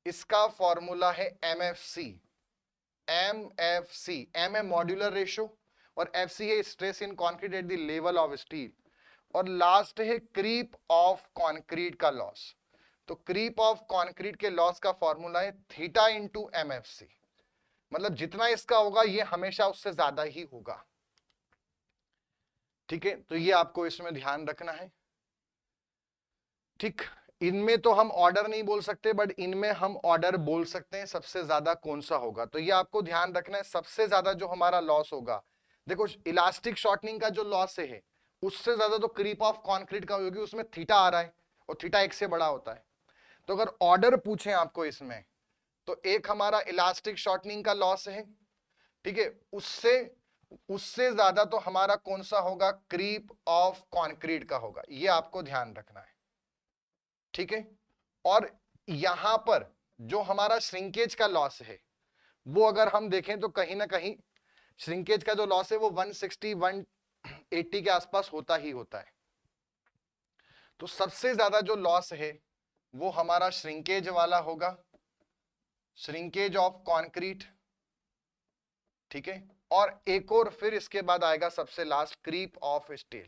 इसका फॉर्मूला है MFC। MFC, M है मॉड्यूलर रेशियो और FC है stress in concrete at the level of steel, और लास्ट है क्रीप ऑफ कंक्रीट का लॉस। तो क्रीप ऑफ कंक्रीट के लॉस का फॉर्मूला है थीटा इंटू MFC, मतलब जितना इसका होगा ये हमेशा उससे ज्यादा ही होगा। ठीक है, तो ये आपको इसमें ध्यान रखना है। ठीक, इनमें तो हम ऑर्डर नहीं बोल सकते बट इनमें हम ऑर्डर बोल सकते हैं सबसे ज्यादा कौन सा होगा, तो ये आपको ध्यान रखना है। सबसे ज्यादा जो हमारा लॉस होगा, देखो इलास्टिक शॉर्टनिंग का जो लॉस है उससे ज्यादा तो क्रीप ऑफ कंक्रीट का होगी, उसमें थीटा आ रहा है और थीटा 1 से बड़ा होता है। तो अगर ऑर्डर पूछे आपको इसमें तो एक हमारा इलास्टिक शॉर्टनिंग का लॉस है, ठीक है, उससे ज्यादा तो हमारा कौन सा होगा, क्रीप ऑफ कंक्रीट का होगा, ये आपको ध्यान रखना है। ठीक है, और यहां पर जो हमारा श्रिंकेज का लॉस है वो अगर हम देखें तो कहीं ना कहीं श्रिंकेज का जो लॉस है वो 160-180 के आसपास होता ही होता है। तो सबसे ज्यादा जो लॉस है वो हमारा श्रिंकेज वाला होगा, श्रिंकेज ऑफ कंक्रीट। ठीक है, और एक और फिर इसके बाद आएगा सबसे लास्ट क्रीप ऑफ स्टील।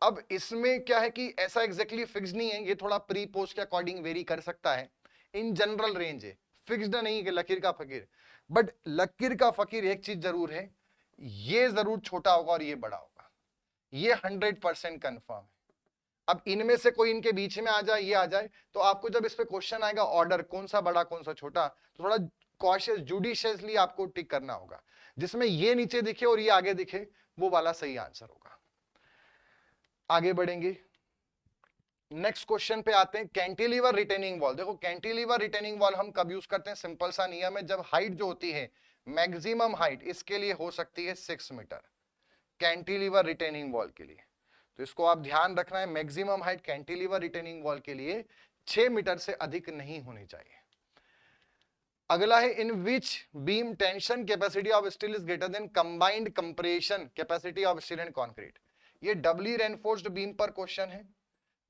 अब इसमें क्या है कि ऐसा एग्जैक्टली फिक्स नहीं है, ये थोड़ा प्री पोस्ट के अकॉर्डिंग वेरी कर सकता है, इन जनरल रेंज है, फिक्स्ड नहीं कि लकीर का फकीर। बट लकीर का फकीर एक चीज जरूर है, ये जरूर छोटा होगा और ये बड़ा होगा, ये 100% कंफर्म है। अब इनमें से कोई इनके बीच में आ जाए, ये आ जाए, तो आपको जब इस पे क्वेश्चन आएगा ऑर्डर कौन सा बड़ा कौन सा छोटा, तो थोड़ा कॉशियस जुडिशियसली आपको टिक करना होगा, जिसमें ये नीचे दिखे और ये आगे दिखे वो वाला सही आंसर होगा। आगे बढ़ेंगे, नेक्स्ट क्वेश्चन पे आते हैं, कैंटिलीवर रिटेनिंग वॉल। देखो कैंटिलीवर रिटेनिंग वॉल हम कब यूज करते हैं, सिंपल सा नियम है, जब हाइट जो होती है मैक्सिमम हाइट इसके लिए हो सकती है 6 मीटर कैंटिलीवर रिटेनिंग वॉल के लिए, तो इसको आप ध्यान रखना है, maximum height cantilever retaining wall के लिए 6 मीटर से अधिक नहीं होनी चाहिए। अगला है in which beam tension capacity of steel is greater than combined compression capacity of steel and concrete. ये डबली रेनफोर्स्ड बीम पर क्वेश्चन है।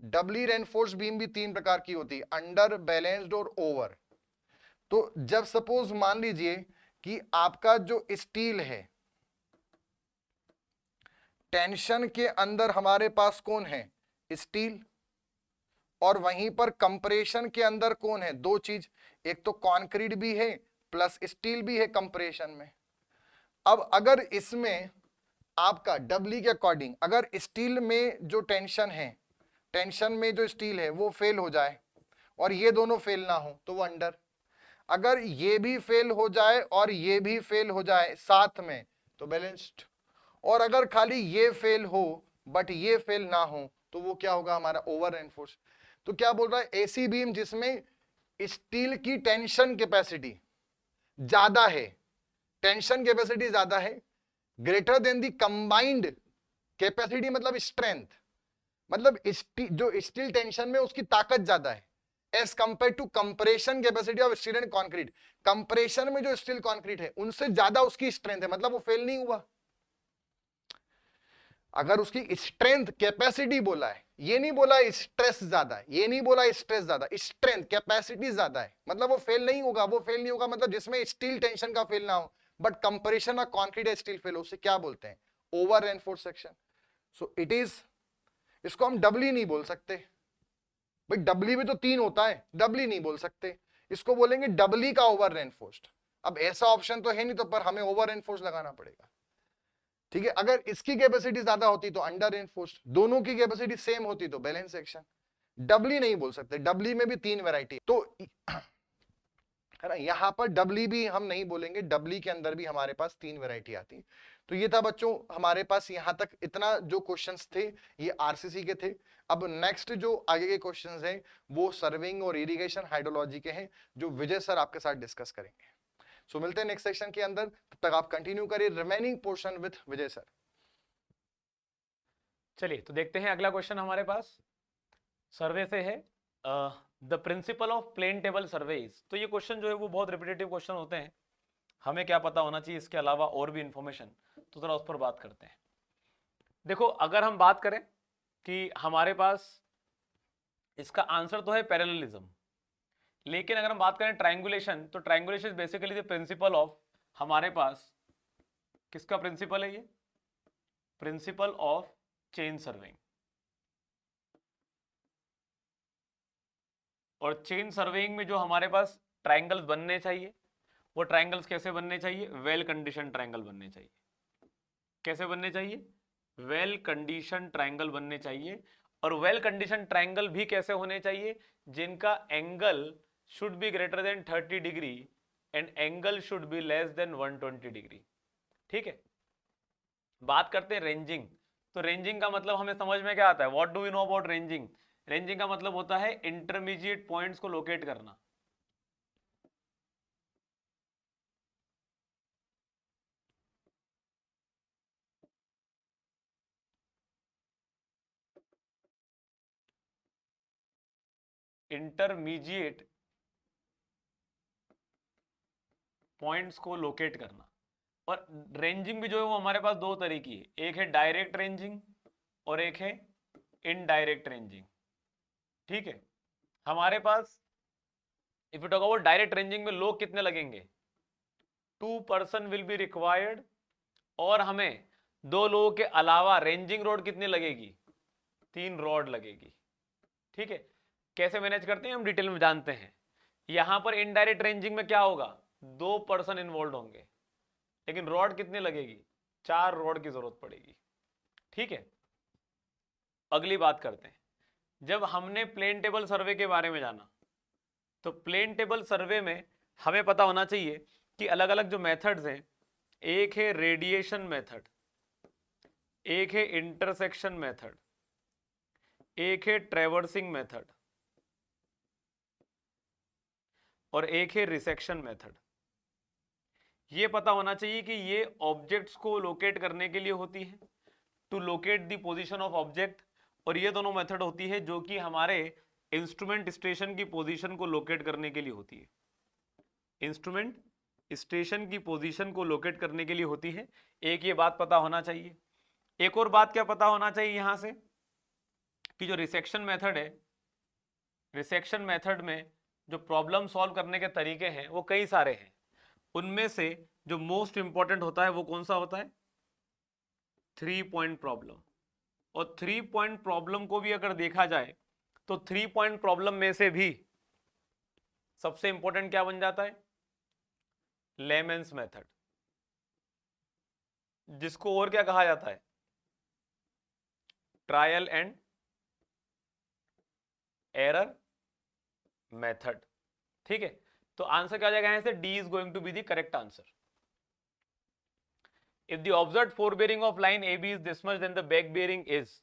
डबली रेनफोर्स्ड बीम भी तीन प्रकार की होती है, अंडर, बैलेंस्ड और ओवर। तो जब सपोज मान लीजिए कि आपका जो स्टील है, टेंशन के अंदर हमारे पास कौन है, स्टील, और वहीं पर कंप्रेशन के अंदर कौन है, दो चीज, एक तो कंक्रीट भी है प्लस स्टील भी है कंप्रेशन में। अब अगर इसमें आपका डब्ल्यू के अकॉर्डिंग अगर स्टील में जो टेंशन है, टेंशन में जो स्टील है वो फेल हो जाए और ये दोनों फेल ना हो तो वो अंडर। अगर ये भी फेल हो जाए और ये भी फेल हो जाए साथ में तो बैलेंस्ड। और अगर खाली ये फेल हो बट ये फेल ना हो तो वो क्या होगा, हमारा ओवर रेनफोर्स। तो क्या बोल रहा है, एसी बीम जिसमें स्टील की टेंशन कैपेसिटी ज्यादा है, टेंशन कैपेसिटी ज्यादा है, greater than the combined capacity मतलब स्ट्रेंथ, मतलब जो स्टील टेंशन में उसकी ताकत ज्यादा है as compare to compression capacity of steel and concrete. Compression में जो स्टील कंक्रीट है उनसे ज्यादा उसकी स्ट्रेंथ है, मतलब वो फेल नहीं हुआ। अगर उसकी स्ट्रेंथ कैपेसिटी बोला है, ये नहीं बोला स्ट्रेस ज्यादा है, ये नहीं बोला स्ट्रेस ज्यादा, स्ट्रेंथ कैपेसिटी ज्यादा है, मतलब वो फेल नहीं होगा। वो फेल नहीं होगा मतलब जिसमें स्टील टेंशन का फेल ना हो बट कंप्रेशन और कंक्रीट स्टील फेल हो, उसे क्या बोलते हैं, over reinforce section. So it is, इसको हम डबली नहीं बोल सकते भाई, डबली में तो तीन होता है, डबली नहीं बोल सकते, इसको बोलेंगे डबली का ओवर रेनफोर्स्ड। अब ऐसा ऑप्शन तो है नहीं, तो पर हमें ओवर रेनफोर्स लगाना पड़ेगा। ठीक है, अगर इसकी कैपेसिटी ज्यादा होती तो अंडर रेनफोर्स्ड, दोनों की कैपेसिटी सेम होती तो बैलेंस सेक्शन। डबली नहीं बोल सकते, डबली में भी तीन वैरायटी तो है ना, यहां पर डबली भी हम नहीं बोलेंगे, डबली के अंदर भी हमारे पास तीन वैरायटी आती। तो ये था बच्चों हमारे पास यहां तक इतना जो क्वेश्चंस थे ये आरसीसी के थे। अब नेक्स्ट जो आगे के क्वेश्चंस हैं वो सर्विंग और इरिगेशन हाइड्रोलॉजी के हैं, जो विजय सर आपके साथ डिस्कस करेंगे। सो मिलते हैं नेक्स्ट सेक्शन के अंदर, तब तक आप कंटिन्यू करिए remaining portion with Vijay sir. चलिए तो देखते हैं अगला क्वेश्चन हमारे पास सर्वे से है, the principle of plane table surveys. तो ये क्वेश्चन जो है वो बहुत रिपीटेटिव क्वेश्चन होते हैं, हमें क्या पता होना चाहिए इसके अलावा और भी इंफॉर्मेशन, तो जरा उस पर बात करते हैं। देखो अगर हम बात करें कि हमारे पास इसका आंसर तो है पैरेललिज्म, लेकिन अगर हम बात करें ट्रायंगुलेशन, तो triangulation basically the principle of, हमारे पास किसका प्रिंसिपल है, ये प्रिंसिपल ऑफ चेन सर्विंग। और चेन सर्वेइंग में जो हमारे पास ट्रायंगल्स बनने चाहिए, वो ट्रायंगल्स कैसे बनने चाहिए, वेल कंडीशन ट्रायंगल बनने चाहिए। कैसे बनने चाहिए, वेल कंडीशन ट्रायंगल बनने चाहिए। और वेल कंडीशन ट्रायंगल भी कैसे होने चाहिए, जिनका angle should be greater than 30 degree and angle should be less than 120 degree. ठीक है, बात करते हैं रेंजिंग। तो रेंजिंग का मतलब हमें समझ में क्या आता है, what do we know about ranging. Ranging का मतलब होता है इंटरमीडिएट पॉइंट्स को लोकेट करना। इंटरमीडिएट पॉइंट्स को लोकेट करना। और रेंजिंग भी जो है वो हमारे पास दो तरह की है, एक है डायरेक्ट रेंजिंग और एक है इनडायरेक्ट रेंजिंग। ठीक है, हमारे पास if you talk about direct ranging में लोग कितने लगेंगे, 2 पर्सन विल बी रिक्वायर्ड, और हमें 2 लोगों के अलावा रेंजिंग रोड कितनी लगेगी, 3 रॉड लगेगी। ठीक है, कैसे मैनेज करते हैं हम डिटेल में जानते हैं। यहां पर इनडायरेक्ट रेंजिंग में क्या होगा, 2 पर्सन इन्वॉल्व होंगे, लेकिन रॉड कितनी लगेगी, 4 रॉड की जरूरत पड़ेगी। ठीक है, अगली बात करते हैं, जब हमने प्लेन टेबल सर्वे के बारे में जाना, तो प्लेन टेबल सर्वे में हमें पता होना चाहिए कि अलग अलग जो मेथड्स हैं, एक है रेडिएशन मेथड, एक है इंटरसेक्शन मेथड, एक है ट्रेवर्सिंग मेथड और एक है रिसेक्शन मेथड। ये पता होना चाहिए कि ये ऑब्जेक्ट्स को लोकेट करने के लिए होती है, to locate the position of object, और ये दोनों मेथड होती है जो कि हमारे इंस्ट्रूमेंट स्टेशन की पोजीशन को लोकेट करने के लिए होती है। इंस्ट्रूमेंट स्टेशन की पोजीशन को लोकेट करने के लिए होती है। एक ये बात पता होना चाहिए। एक और बात क्या पता होना चाहिए यहां से कि जो रिसेक्शन मेथड है, रिसेक्शन मेथड में जो प्रॉब्लम सॉल्व करने के तरीके हैं वो कई सारे हैं। उनमें से जो मोस्ट इंपॉर्टेंट होता है वो कौन सा होता है? 3 पॉइंट प्रॉब्लम। और 3 पॉइंट प्रॉब्लम को भी अगर देखा जाए तो 3 पॉइंट प्रॉब्लम में से भी सबसे इंपॉर्टेंट क्या बन जाता है? लेमेंस मेथड, जिसको और क्या कहा जाता है? Trial and error method. ठीक है, तो आंसर क्या हो जाएगा यहां से? D is going to be the correct answer. If the observed fore bearing of line A B is this much then the back bearing is.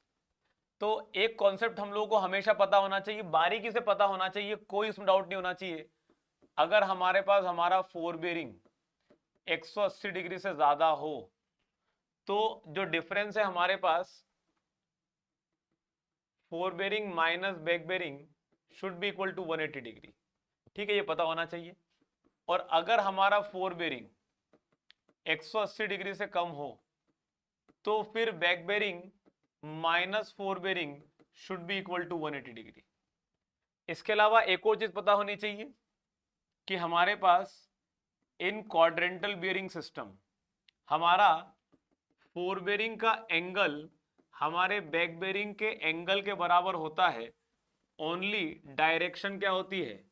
तो एक कॉन्सेप्ट हम लोगों को हमेशा पता होना चाहिए, बारीकी से पता होना चाहिए, कोई इसमें डाउट नहीं होना चाहिए। अगर हमारे पास हमारा फोरबेरिंग 180 डिग्री से ज्यादा हो तो जो डिफरेंस है हमारे पास fore bearing minus back bearing should be equal to 180 degree. ठीक है, ये पता होना चाहिए। और अगर हमारा फोरबेरिंग 180 डिग्री से कम हो तो फिर back bearing minus fore bearing should be equal to 180 degree. इसके अलावा एक और चीज पता होनी चाहिए कि हमारे पास इन क्वाड्रेंटल बियरिंग सिस्टम हमारा फोरबेरिंग का एंगल हमारे बैक बेयरिंग के एंगल के बराबर होता है, ओनली डायरेक्शन क्या होती है?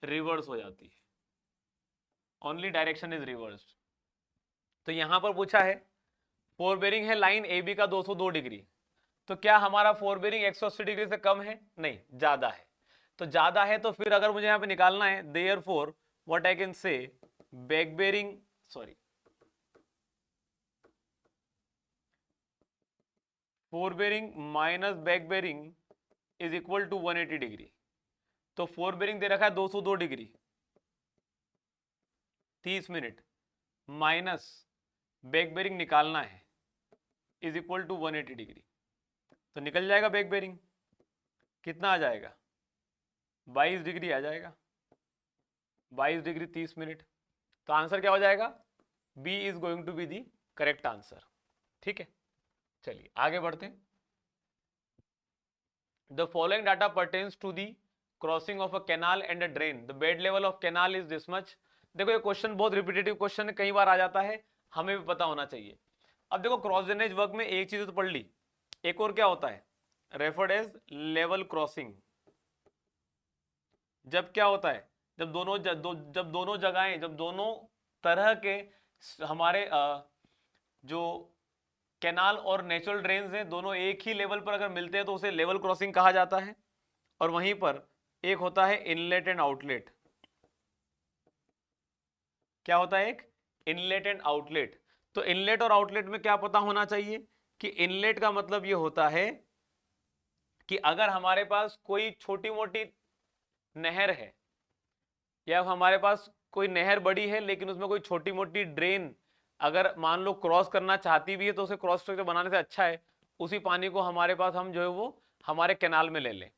रिवर्स हो जाती है। Only direction is reversed. तो यहां पर पूछा है फोरबेरिंग है लाइन ए बी का 202 डिग्री, तो क्या हमारा फोरबेरिंग 180 डिग्री से कम है? नहीं, ज्यादा है। तो ज्यादा है तो फिर अगर मुझे यहां पे निकालना है, therefore what I can say back bearing fore bearing minus back bearing is equal to 180 degree. तो फोरबेरिंग दे रखा है 202 degree 30 minute minus back bearing निकालना है इज इक्वल टू 180 डिग्री। तो निकल जाएगा बैक बेयरिंग, कितना आ जाएगा? 22 डिग्री आ जाएगा। 22 डिग्री 30 मिनट। तो आंसर क्या हो जाएगा? B is going to be the correct answer. ठीक है, चलिए आगे बढ़ते हैं। The following data pertains to the crossing of a canal and a drain. The bed level of canal is this much. देखो ये क्वेश्चन बहुत रिपीटेटिव क्वेश्चन है, कई बार आ जाता है, हमें भी पता होना चाहिए। अब देखो क्रॉस ड्रेनेज वर्क में एक चीज तो पढ़ ली, एक और क्या होता है? Referred as level crossing. जब क्या होता है? जब दोनों जगहें, जब दोनों तरह के हमारे जो कैनाल और नेचुरल ड्रेन्स हैं दोनों एक ही लेवल पर अगर मिलते हैं तो उसे लेवल क्रॉसिंग कहा जाता है। और वहीं पर एक होता है इनलेट एंड आउटलेट। क्या होता है? एक इनलेट एंड आउटलेट। तो इनलेट और आउटलेट में क्या पता होना चाहिए कि इनलेट का मतलब ये होता है कि अगर हमारे पास कोई छोटी मोटी नहर है या हमारे पास कोई नहर बड़ी है लेकिन उसमें कोई छोटी मोटी ड्रेन अगर मान लो क्रॉस करना चाहती भी है तो उसे क्रॉस स्ट्रक्चर बनाने से अच्छा है उसी पानी को हमारे पास हम जो है वो हमारे कैनाल में ले लें,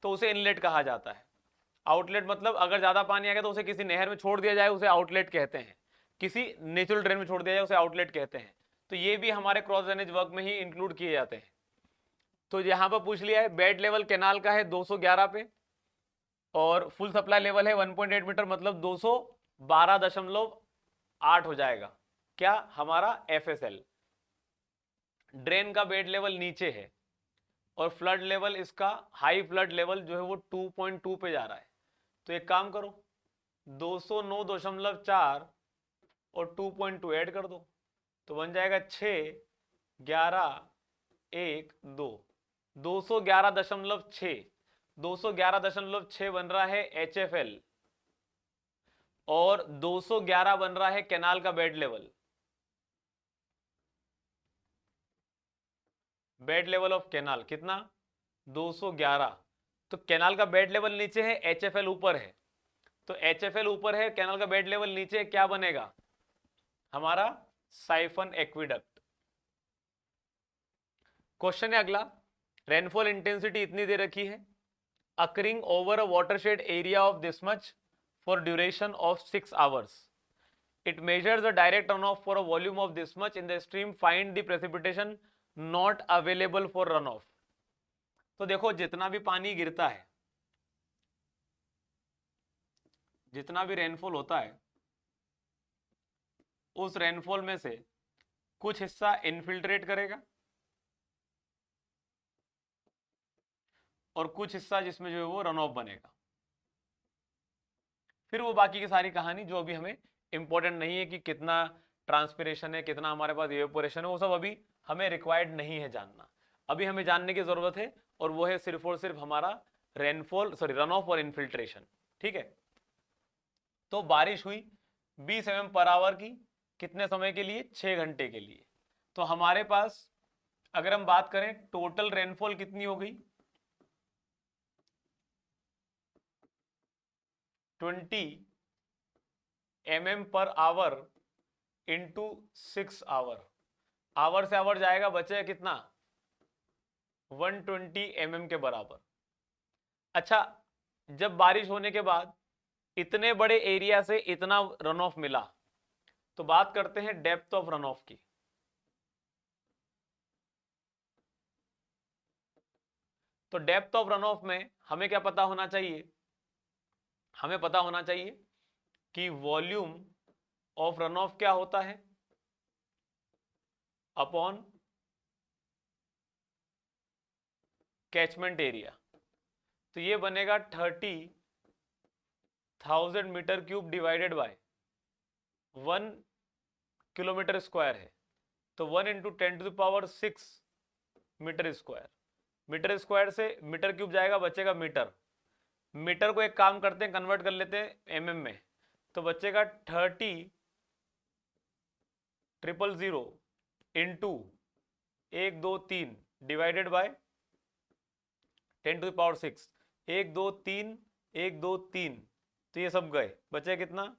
तो उसे इनलेट कहा जाता है। आउटलेट मतलब अगर ज्यादा पानी आ गया तो उसे किसी नहर में छोड़ दिया जाए उसे आउटलेट कहते हैं, किसी नेचुरल ड्रेन में छोड़ दिया जाए उसे आउटलेट कहते हैं। तो ये भी हमारे क्रॉस ड्रेनेज वर्क में ही इंक्लूड किए जाते हैं। तो यहाँ पर पूछ लिया है बेड लेवल कैनाल का है 211 पे और फुल सप्लाई लेवल है 1.8 मीटर, मतलब 212.8 हो जाएगा क्या हमारा FSL। ड्रेन का बेड लेवल नीचे है और फ्लड लेवल इसका हाई फ्लड लेवल जो है वो 2.2 पे जा रहा है। तो एक काम करो 209.4 और 2.2 ऐड कर दो तो बन जाएगा 6, 11, 1, 2, 211.6, 211.6 बन रहा है HFL और 211 बन रहा है कैनाल का bed level. Bed level of canal कितना? 211। तो कैनाल का बेड लेवल नीचे है, HFL ऊपर है, तो HFL ऊपर है, कैनाल का बेड लेवल नीचे है, क्या बनेगा हमारा? Siphon aqueduct. क्वेश्चन है अगला, रेनफॉल इंटेंसिटी इतनी दे रखी है, occurring over a watershed area of this much for duration of 6 hours. It measures the direct runoff for a volume of this much in the stream. Find the precipitation not available for runoff. तो देखो जितना भी पानी गिरता है, जितना भी rainfall होता है, उस रेनफॉल में से कुछ हिस्सा इनफिल्ट्रेट करेगा और कुछ हिस्सा जिसमें जो है वो रन ऑफ बनेगा। फिर वो बाकी की सारी कहानी जो अभी हमें इंपॉर्टेंट नहीं है कि कितना ट्रांसपिरेशन है, कितना हमारे पास इवेपोरेशन है, वो सब अभी हमें रिक्वायर्ड नहीं है जानना। अभी हमें जानने की जरूरत है और वो है सिर्फ और सिर्फ हमारा रेनफॉल, सॉरी रन ऑफ और इनफिल्ट्रेशन। ठीक है, तो बारिश हुई 20 mm पर आवर की, कितने समय के लिए? 6 घंटे के लिए। तो हमारे पास अगर हम बात करें टोटल रेनफॉल कितनी हो गई? 20 mm पर आवर इंटू 6 आवर। आवर से आवर जाएगा, बचेगा कितना? 120 mm के बराबर। अच्छा, जब बारिश होने के बाद इतने बड़े एरिया से इतना रन ऑफ मिला, तो बात करते हैं डेप्थ ऑफ रन ऑफ की। तो डेप्थ ऑफ रन ऑफ में हमें क्या पता होना चाहिए? हमें पता होना चाहिए कि वॉल्यूम ऑफ रन ऑफ क्या होता है अपॉन कैचमेंट एरिया। तो ये बनेगा 30,000 metre cube divided by 1 kilometre square है, तो 1 into 10⁶ metre square. Metre square से मीटर क्यूब जाएगा, बचेगा मीटर। मीटर को एक काम करते हैं, कन्वर्ट कर लेते हैं mm में, तो बचेगा 30,000 इंटू 1 2 3 डिवाइडेड बाय 10⁶। 1 2 3 1 2 3, तो ये सब गए, बचे कितना?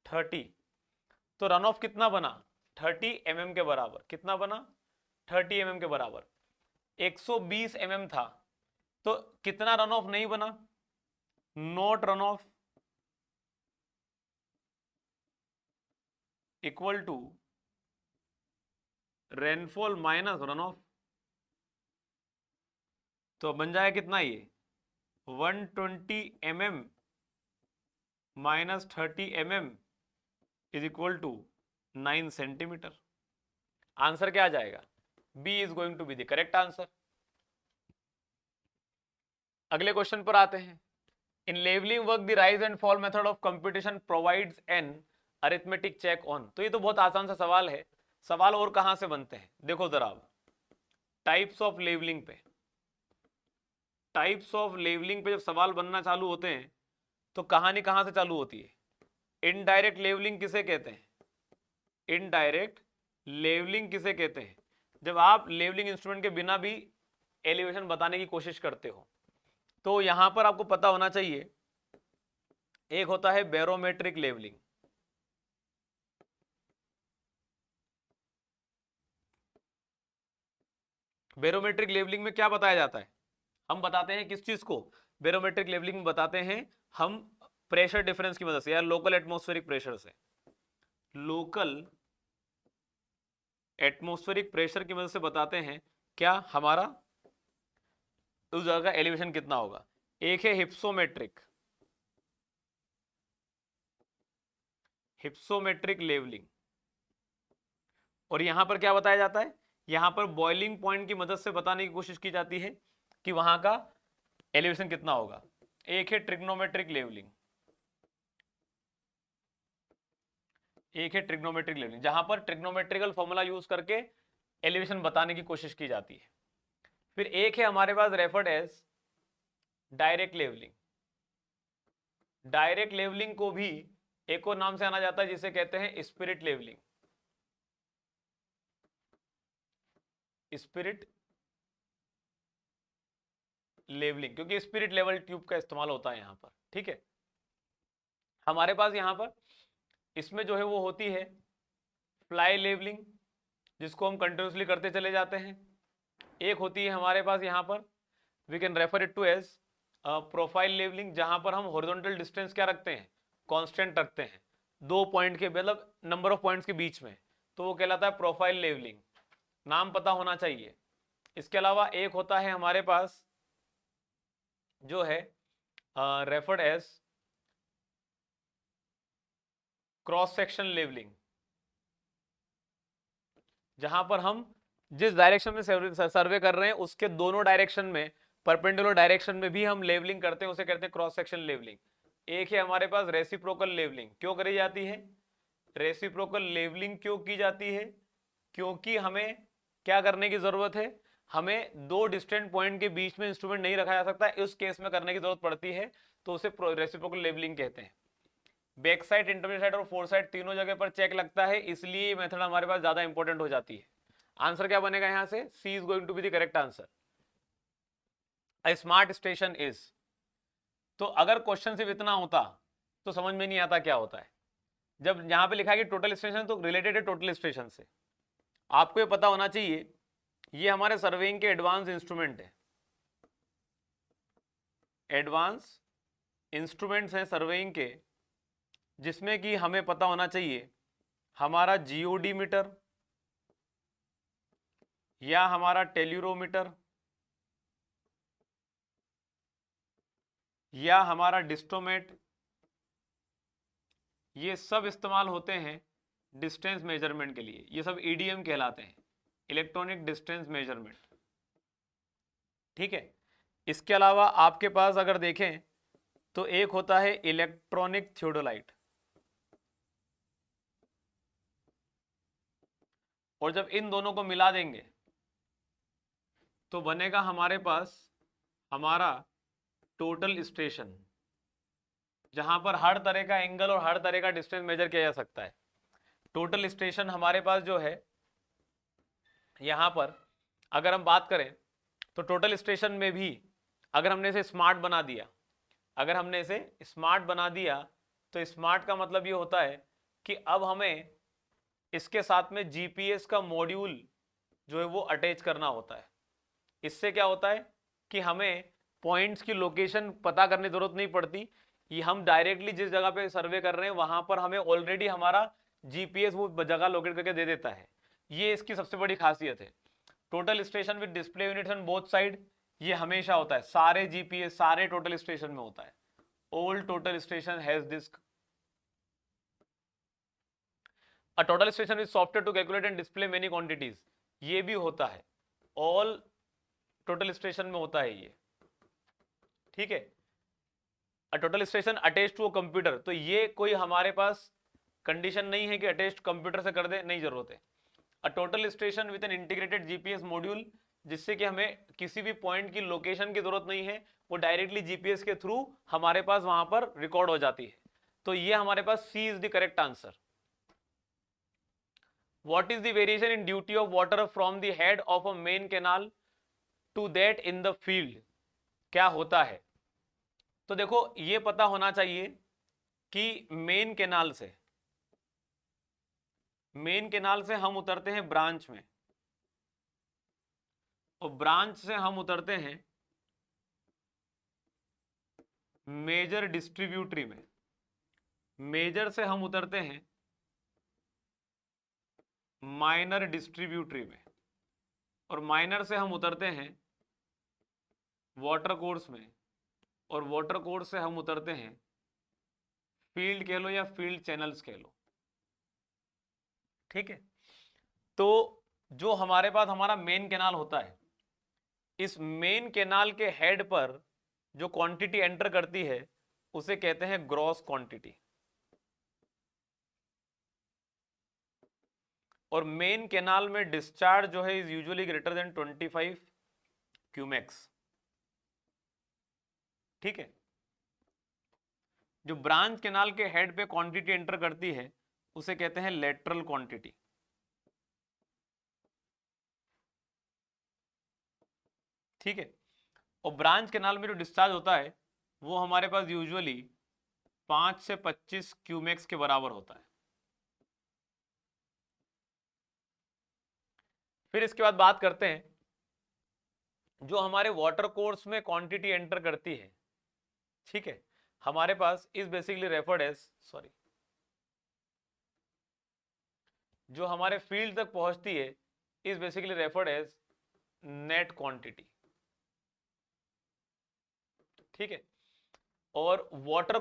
30। तो रन ऑफ कितना बना? 30 mm के बराबर। कितना बना? 30 mm के बराबर। 120 mm था, तो कितना रन ऑफ नहीं बना? Not run off equal to rainfall minus run off. तो बन जाए कितना ये? 120 mm minus 30 mm is equal to 9 centimetre. Answer क्या आ जाएगा? B is going to be the correct answer. अगले क्वेश्चन पर आते हैं। In levelling work the rise and fall method of computation provides an arithmetic check on. तो ये तो बहुत आसान सा सवाल है। सवाल और कहां से बनते हैं देखो जरा। टाइप्स ऑफ लेवलिंग पे, टाइप्स ऑफ लेवलिंग पे जब सवाल बनना चालू होते हैं तो कहानी कहां से चालू होती है? इनडायरेक्ट लेवलिंग किसे कहते हैं? इनडायरेक्ट लेवलिंग किसे कहते हैं? जब आप लेवलिंग इंस्ट्रूमेंट के बिना भी एलिवेशन बताने की कोशिश करते हो। तो यहां पर आपको पता होना चाहिए, एक होता है बैरोमेट्रिक लेवलिंग। बैरोमेट्रिक लेवलिंग में क्या बताया जाता है? हम बताते हैं किस चीज को? बैरोमेट्रिक लेवलिंग में बताते हैं हम प्रेशर डिफरेंस की मदद से या लोकल एटमॉस्फेरिक प्रेशर से, लोकल एटमॉस्फेरिक प्रेशर की मदद से बताते हैं क्या हमारा उस जगह का एलिवेशन कितना होगा। एक है हिप्सोमेट्रिक, हिप्सोमेट्रिक लेवलिंग। और यहां पर क्या बताया जाता है? यहां पर बॉइलिंग पॉइंट की मदद से बताने की कोशिश की जाती है कि वहां का एलिवेशन कितना होगा। एक है ट्रिग्नोमेट्रिक लेवलिंग, एक है ट्रिग्नोमेट्रिक लेवलिंग, जहां पर ट्रिग्नोमेट्रिकल फॉर्मूला यूज करके एलिवेशन बताने की कोशिश की जाती है। फिर एक है हमारे पास referred as direct levelling. Direct levelling को भी एक और नाम से आना जाता है जिसे कहते हैं स्पिरिट लेवलिंग। स्पिरिट लेवलिंग, क्योंकि स्पिरिट लेवल ट्यूब का इस्तेमाल होता है यहां पर। ठीक है, हमारे पास यहां पर इसमें जो है वो होती है फ्लाई लेवलिंग, जिसको हम कंटिन्यूसली करते चले जाते हैं। एक होती है हमारे पास यहां पर, we can refer it to as profile levelling, जहां पर हम हॉरिजॉन्टल डिस्टेंस क्या रखते हैं? कांस्टेंट रखते हैं 2 पॉइंट के, मतलब नंबर ऑफ पॉइंट्स के बीच में, तो वो कहलाता है प्रोफाइल लेवलिंग। नाम पता होना चाहिए। इसके अलावा एक होता है हमारे पास जो है referred as cross section levelling, जहां पर हम जिस डायरेक्शन में सर्वे कर रहे हैं उसके दोनों डायरेक्शन में, परपेंडिकुलर डायरेक्शन में भी हम लेवलिंग करते हैं, उसे कहते हैं क्रॉस सेक्शन लेवलिंग। एक है हमारे पास रेसिप्रोकल लेवलिंग। क्यों करी जाती है रेसिप्रोकल लेवलिंग? क्यों की जाती है? क्योंकि हमें क्या करने की जरूरत है, हमें दो डिस्टेंट पॉइंट के बीच में इंस्ट्रूमेंट नहीं रखा जा सकता, इस केस में करने की जरूरत पड़ती है, तो उसे रेसिप्रोकल लेवलिंग कहते हैं। बैक साइड, इंटरमीडिएट साइड और फोर साइड तीनों जगह पर चेक लगता है, इसलिए ये मेथड हमारे पास ज्यादा इंपॉर्टेंट हो जाती है। आंसर क्या बनेगा यहां से? C is going to be the correct answer. A smart station is, तो अगर क्वेश्चन सिर्फ इतना होता तो समझ में नहीं आता क्या होता है। जब यहां पे लिखा है कि टोटल स्टेशन, तो रिलेटेड है टोटल स्टेशन से। आपको ये पता होना चाहिए ये हमारे सर्वेइंग के एडवांस इंस्ट्रूमेंट है, एडवांस इंस्ट्रूमेंट्स हैं सर्वेइंग के, जिसमें कि हमें पता होना चाहिए हमारा जीओडी मीटर या हमारा टेल्यूरोमीटर या हमारा डिस्टोमेट, ये सब इस्तेमाल होते हैं डिस्टेंस मेजरमेंट के लिए। ये सब ईडीएम कहलाते हैं, इलेक्ट्रॉनिक डिस्टेंस मेजरमेंट। ठीक है। इसके अलावा आपके पास अगर देखें तो एक होता है इलेक्ट्रॉनिक थियोडोलाइट, और जब इन दोनों को मिला देंगे तो बनेगा हमारे पास हमारा टोटल स्टेशन, जहां पर हर तरह का एंगल और हर तरह का डिस्टेंस मेजर किया जा सकता है। टोटल स्टेशन हमारे पास जो है यहां पर अगर हम बात करें तो टोटल स्टेशन में भी अगर हमने इसे स्मार्ट बना दिया, अगर हमने इसे स्मार्ट बना दिया तो स्मार्ट का मतलब ये होता है कि अब हमें इसके साथ में जीपीएस का मॉड्यूल जो है वो अटैच करना होता है। इससे क्या होता है कि हमें पॉइंट्स की लोकेशन पता करने की जरूरत नहीं पड़ती, ये हम डायरेक्टली जिस जगह पे सर्वे कर रहे हैं वहां पर हमें ऑलरेडी हमारा जीपीएस वो जगह लोकेट करके दे देता है। ये इसकी सबसे बड़ी खासियत है। Total station with display units on both side, ये हमेशा होता है, सारे जीपीएस सारे टोटल स्टेशन में होता है। All total station has this. A total station with software to calculate and display many quantities, ये भी होता है, ऑल टोटल स्टेशन में होता है ये। ठीक है। A total station attach to a computer, तो ये कोई हमारे पास कंडीशन नहीं है कि अटैच कंप्यूटर से कर दे, नहीं जरूरत है। A total station with an integrated GPS module, जिससे कि हमें किसी भी पॉइंट की लोकेशन की जरूरत नहीं है, वो डायरेक्टली जीपीएस के थ्रू हमारे पास वहां पर रिकॉर्ड हो जाती है। तो ये हमारे पास C is the correct answer. What is the variation in duty of water from the head of a main canal to that in the field? क्या होता है? तो देखो ये पता होना चाहिए कि मेन केनाल से हम उतरते हैं ब्रांच में, और ब्रांच से हम उतरते हैं मेजर डिस्ट्रीब्यूटरी में, मेजर से हम उतरते हैं माइनर डिस्ट्रीब्यूटरी में, और माइनर से हम उतरते हैं वाटर कोर्स में, और वाटर कोर्स से हम उतरते हैं फील्ड कह लो या फील्ड चैनल्स कह लो। ठीक है। तो जो हमारे पास हमारा मेन कैनाल होता है, इस मेन कैनाल के हेड पर जो क्वांटिटी एंटर करती है उसे कहते हैं ग्रॉस क्वांटिटी। और मेन कैनाल में डिस्चार्ज जो है is usually greater than 25 cumecs. ठीक है। जो ब्रांच कैनाल के हेड पे क्वांटिटी एंटर करती है उसे कहते हैं लेटरल क्वांटिटी। ठीक है। और ब्रांच कैनाल में जो डिस्चार्ज होता है वो हमारे पास यूजुअली 5 से 25 क्यूमेक्स के बराबर होता है। फिर इसके बाद बात करते हैं जो हमारे वाटर कोर्स में क्वांटिटी एंटर करती है। ठीक है। हमारे पास is basically referred as, sorry, जो हमारे फील्ड तक पहुंचती है is basically referred as net quantity, ठीक है। और वाटर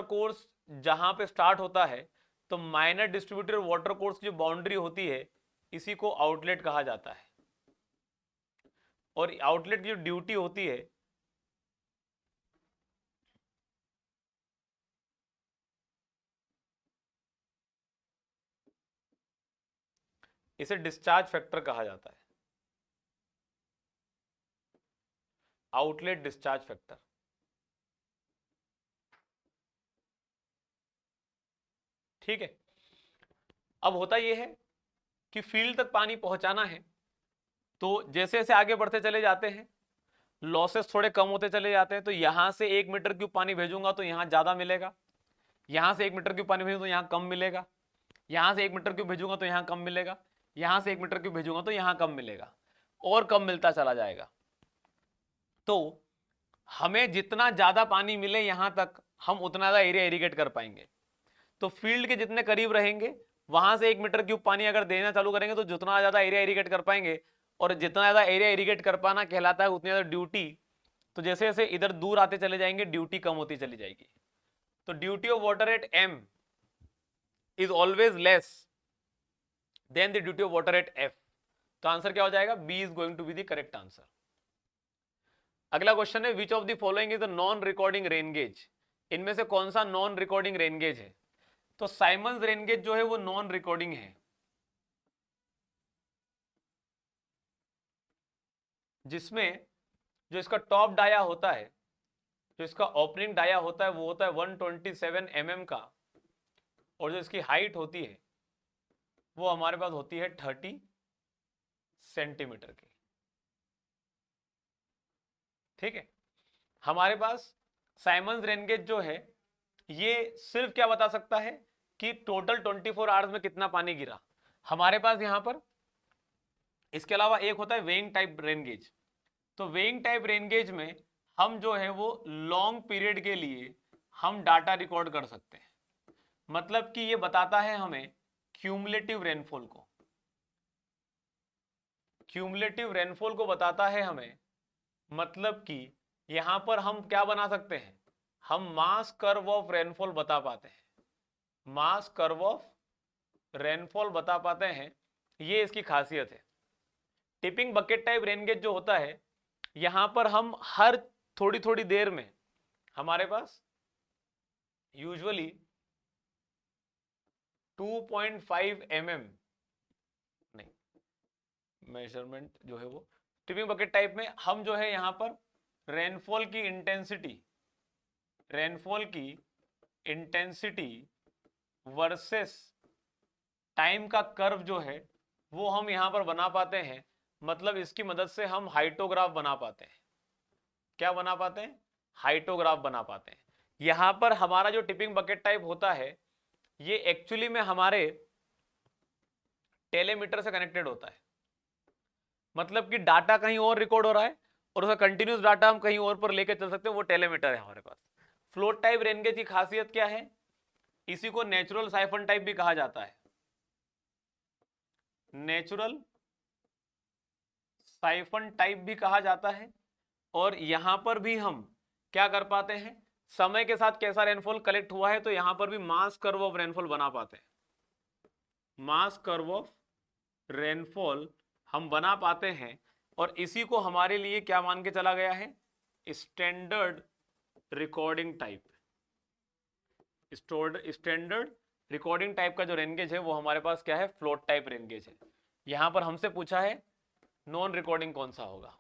कोर्स जहां पे स्टार्ट होता है, तो माइनर डिस्ट्रीब्यूटर वाटर कोर्स की जो बाउंड्री होती है इसी को आउटलेट कहा जाता है। और आउटलेट की जो ड्यूटी होती है इसे डिस्चार्ज फैक्टर कहा जाता है, आउटलेट डिस्चार्ज फैक्टर, ठीक है। अब होता यह है कि फील्ड तक पानी पहुंचाना है, तो जैसे जैसे आगे बढ़ते चले जाते हैं लॉसेस थोड़े कम होते चले जाते हैं। तो यहां से 1 मीटर क्यूब पानी भेजूंगा तो यहां ज्यादा मिलेगा, यहां से 1 मीटर क्यूब पानी भेजूंगा तो यहां कम मिलेगा, यहां से 1 मीटर क्यूब भेजूंगा तो यहां कम मिलेगा, यहां से 1 मीटर क्यूब भेजूंगा तो यहां कम मिलेगा, और कम मिलता चला जाएगा। तो हमें जितना ज्यादा पानी मिले यहां तक हम उतना ज्यादा एरिया इरिगेट कर पाएंगे। तो फील्ड के जितने करीब रहेंगे वहां से 1 मीटर क्यूब पानी अगर देना चालू करेंगे तो जितना ज्यादा एरिया इरिगेट कर पाएंगे, और जितना ज्यादा एरिया इरिगेट कर पाना कहलाता है उतनी ज्यादा ड्यूटी। तो जैसे जैसे इधर दूर आते चले जाएंगे ड्यूटी कम होती चली जाएगी। तो duty of water at m is always less than the duty of water at f। तो आंसर क्या हो जाएगा? B is going to be the correct answer. अगला क्वेश्चन है which of the following is the non recording rain gauge. इनमें से कौन सा नॉन रिकॉर्डिंग रेन गेज है? तो साइमंस रेन गेज जो है वो नॉन रिकॉर्डिंग है, जिसमें जो इसका टॉप डाया होता है, जो इसका ओपनिंग डाया होता है वो होता है 127 mm का, और जो इसकी हाइट होती है वो हमारे पास होती है 30 सेंटीमीटर की, ठीक है। हमारे पास साइमंस रेन गेज जो है ये सिर्फ क्या बता सकता है कि टोटल 24 आवर्स में कितना पानी गिरा। हमारे पास यहां पर इसके अलावा एक होता है वेइंग टाइप रेन गेज। तो वेइंग टाइप रेन गेज में हम जो है वो लॉन्ग पीरियड के लिए हम डाटा रिकॉर्ड कर सकते हैं। मतलब कि ये बताता है हमें क्यूमुलेटिव रेनफॉल को, क्यूमुलेटिव रेनफॉल को बताता है हमें। मतलब कि यहां पर हम क्या बना सकते हैं, हम मास कर्व ऑफ रेनफॉल बता पाते हैं, मास कर्व ऑफ रेनफॉल बता पाते हैं। ये इसकी खासियत है। Tipping bucket type rain gauge जो होता है यहां पर हम हर थोड़ी थोड़ी देर में हमारे पास यूजुअली 2.5 mm नहीं, मेजरमेंट जो है वो टिपिंग बकेट टाइप में हम जो है यहां पर रेनफॉल की इंटेंसिटी वर्सेस टाइम का कर्व जो है वो हम यहां पर बना पाते हैं। मतलब इसकी मदद से हम हाइटोग्राफ बना पाते हैं। क्या बना पाते हैं? हाइटोग्राफ बना पाते हैं। यहां पर हमारा जो टिपिंग बकेट टाइप होता है ये एक्चुअली में हमारे टेलीमीटर से कनेक्टेड होता है। मतलब कि डाटा कहीं और रिकॉर्ड हो रहा है और उसका कंटिन्यूस डाटा हम कहीं और पर लेके चल सकते हैं, वो टेलीमीटर है हमारे पास। फ्लोट टाइप रेन गेज की खासियत क्या है? इसी को नेचुरल साइफन टाइप भी कहा जाता है, नेचुरल साइफन टाइप भी कहा जाता है। और यहां पर भी हम क्या कर पाते हैं, समय के साथ कैसा रेनफॉल कलेक्ट हुआ है तो यहां पर भी मास कर्व ऑफ रेनफॉल बना पाते हैं। मास कर्व ऑफ रेनफॉल हम बना पाते हैं, और इसी को हमारे लिए क्या मान के चला गया है? Standard recording type. Standard recording type का जो रेनगेज है वो हमारे पास क्या है? फ्लोट टाइप रेनगेज है। यहां पर हमसे पूछा है नॉन रिकॉर्डिंग कौन सा होगा।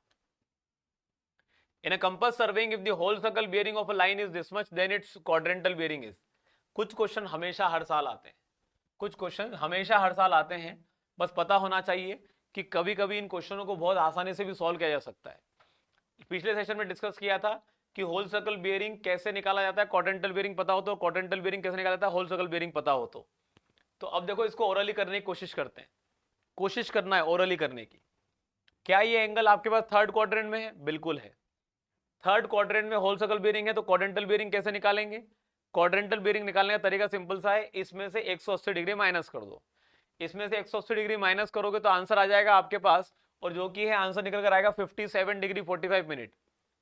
In a compass surveying, if the whole circle bearing of a line is this much, then its quadrantal bearing is। कुछ क्वेश्चन हमेशा हर साल आते हैं, कुछ क्वेश्चन हमेशा हर साल आते हैं। बस पता होना चाहिए कि कभी कभी इन क्वेश्चनों को बहुत आसानी से भी सॉल्व किया जा सकता है। पिछले सेशन में डिस्कस किया था कि होल सर्कल बेयरिंग कैसे निकाला जाता है, क्वाड्रेंटल बेयरिंग पता हो तो, क्वाड्रेंटल बेयरिंग कैसे निकाला जाता है, होल सर्कल बेयरिंग पता हो तो। तो अब देखो इसको ओरली करने की कोशिश करते हैं, कोशिश करना है ओरली करने की। क्या ये एंगल आपके पास थर्ड क्वाड्रेंट में है? बिल्कुल है। थर्ड क्वाड्रेंट में होल सर्कल बेरिंग है, तो क्वाड्रेंटल बेरिंग कैसे निकालेंगे? क्वाड्रेंटल बेरिंग निकालने का तरीका सिंपल सा है, इसमें से 180 डिग्री माइनस कर दो। इसमें से 180 डिग्री माइनस करोगे तो आंसर आ जाएगा आपके पास, और जो कि है आंसर निकल कर आएगा 57 डिग्री 45 मिनट।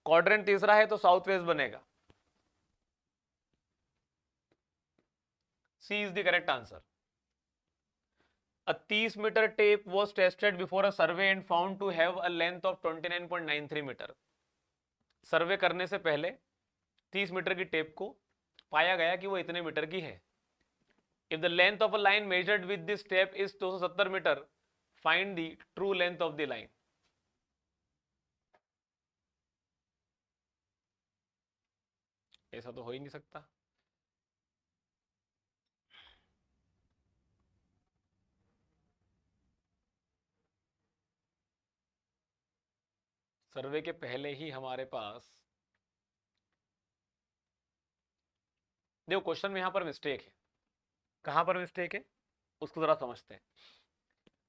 क्वाड्रेंट तीसरा है तो साउथ वेस्ट बनेगा। C is the correct answer. A 30 meter tape was tested before a survey and found to have a length of 29.93 metre. Survey करने से पहले 30 मीटर की टेप को पाया गया कि वो इतने मीटर की है। If the length of a line measured with this tape is 270 metre, find the true length of the line। ऐसा तो हो ही नहीं सकता। सर्वे के पहले ही हमारे पास, देखो क्वेश्चन में यहां पर मिस्टेक है। कहां पर मिस्टेक है उसको जरा समझते हैं।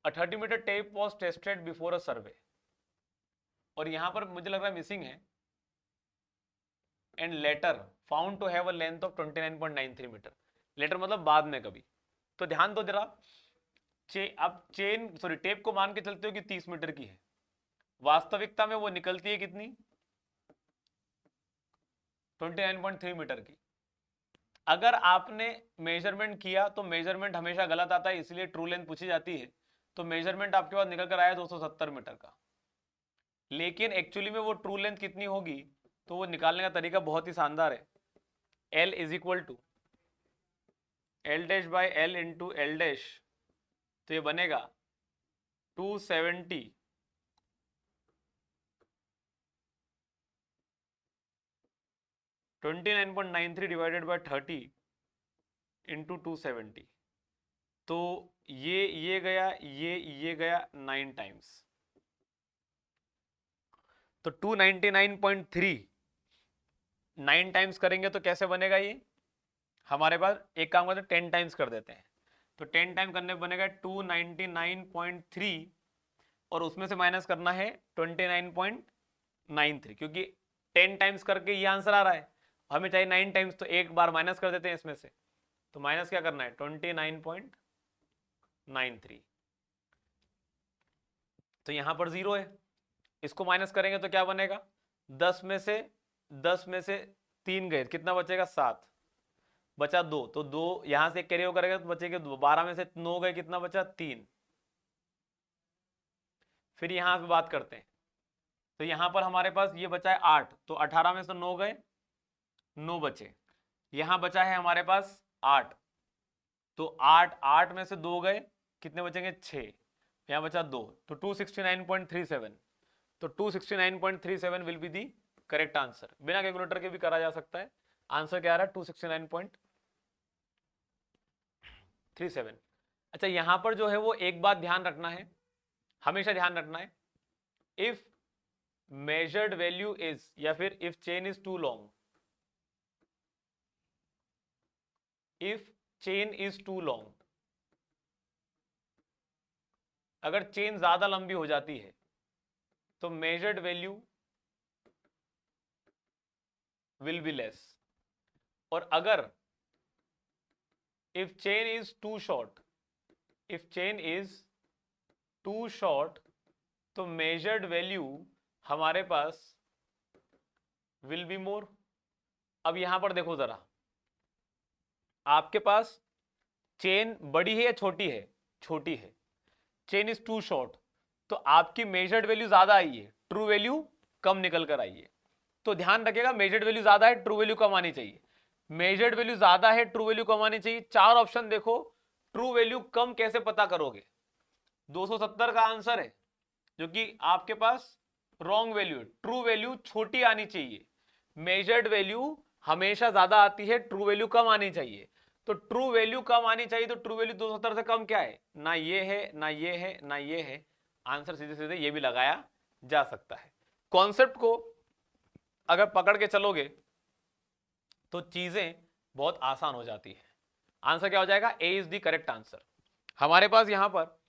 A 30 metre tape was tested before a survey, और यहां पर मुझे लग रहा है मिसिंग है, and later found to have a length of 29.93 metre. Later मतलब बाद में कभी। तो ध्यान दो जरा, अब टेप को मान के चलते हो कि 30 मीटर की है, वास्तविकता में वो निकलती है कितनी? 29.3 मीटर की। अगर आपने मेजरमेंट किया तो मेजरमेंट हमेशा गलत आता है, इसलिए ट्रू लेंथ पूछी जाती है। तो मेजरमेंट आपके पास निकल कर आया 270 मीटर का, लेकिन एक्चुअली में वो ट्रू लेंथ कितनी होगी तो वो निकालने का तरीका बहुत ही शानदार है। L is equal to L dash by L into L dash, तो ये बनेगा 270 29.93 डिवाइडेड बाय 30 इंटू 270, तो ये गया, ये गया 9 टाइम्स, तो 299.3 9 टाइम्स करेंगे तो कैसे बनेगा ये? हमारे पास एक काम करते हैं 10 टाइम्स कर देते हैं, तो 10 टाइम करने पर बनेगा 299.3, और उसमें से माइनस करना है 29.93, क्योंकि 10 टाइम्स करके ये आंसर आ रहा है, हमें चाहिए 9 टाइम्स, तो एक बार माइनस कर देते हैं इसमें से। तो माइनस क्या करना है? 29.93, तो यहां पर 0 है, इसको माइनस करेंगे तो क्या बनेगा? 10 में से 3 गए, कितना बचेगा? 7, बचा 2, तो 2 यहां से कैरी करेगा तो बचेगा 2, 12 में से 9 गए, कितना बचा? 3। फिर यहां पे बात करते हैं, तो यहां पर हमारे पास ये बचा है 8, तो 18 में से 9 गए, 9 बचे। यहां बचा है हमारे पास 8, तो 8 में से 2 गए, कितने बचेंगे? 6, यहां बचा 2, तो 269.37, तो 269.37 will be the correct answer. बिना कैलकुलेटर के भी करा जा सकता है। आंसर क्या आ रहा है? 269.37। अच्छा, यहां पर जो है वो एक बात ध्यान रखना है, हमेशा ध्यान रखना है, इफ मेजर्ड वैल्यू इज, या फिर if chain is too long, if chain is too long, अगर चेन ज्यादा लंबी हो जाती है तो measured value will be less, और अगर if chain is too short, if chain is too short, तो मेजर्ड वैल्यू हमारे पास विल बी मोर। अब यहां पर देखो जरा, आपके पास चेन बड़ी है या छोटी है? छोटी है। चेन इज टू शॉर्ट, तो आपकी मेजर्ड वैल्यू ज्यादा आई है, ट्रू वैल्यू कम निकल कर आई है। तो ध्यान रखिएगा, मेजर्ड वैल्यू ज्यादा है, ट्रू वैल्यू कम आनी चाहिए। मेजर्ड वैल्यू ज्यादा है, ट्रू वैल्यू कम आनी चाहिए। 4 ऑप्शन देखो, ट्रू वैल्यू कम कैसे पता करोगे? 270 का आंसर है, जो कि आपके पास रॉन्ग वैल्यू है। ट्रू वैल्यू छोटी आनी चाहिए, मेजर्ड वैल्यू हमेशा ज्यादा आती है, ट्रू वैल्यू कम आनी चाहिए। तो ट्रू वैल्यू कम आनी चाहिए, तो ट्रू वैल्यू 270 से कम क्या है? ना ये है, ना ये है, ना ये है। आंसर सीधे सीधे ये भी लगाया जा सकता है। कॉन्सेप्ट को अगर पकड़ के चलोगे तो चीजें बहुत आसान हो जाती है। आंसर क्या हो जाएगा? A is the correct answer. हमारे पास यहां पर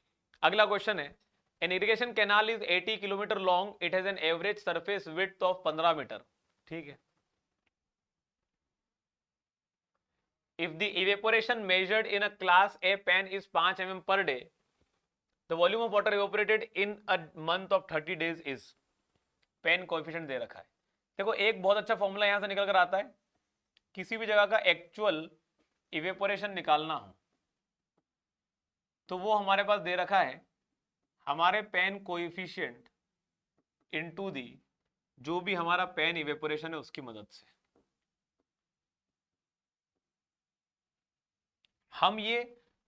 अगला क्वेश्चन है, an irrigation canal is 80 kilometre long, it has an average surface width of 15 metre. ठीक है। If the evaporation measured in a class A pan is 5 mm per day, the volume of water evaporated in a month of 30 days is, pan coefficient दे रखा है। देखो एक बहुत अच्छा formula यहां से निकल कर आता है, किसी भी जगह का एक्चुअल इवेपोरेशन निकालना हो तो वो हमारे पास दे रखा है हमारे पेन कोएफिशिएंट इनटू दी जो भी हमारा पेन इवेपोरेशन है उसकी मदद से। हम ये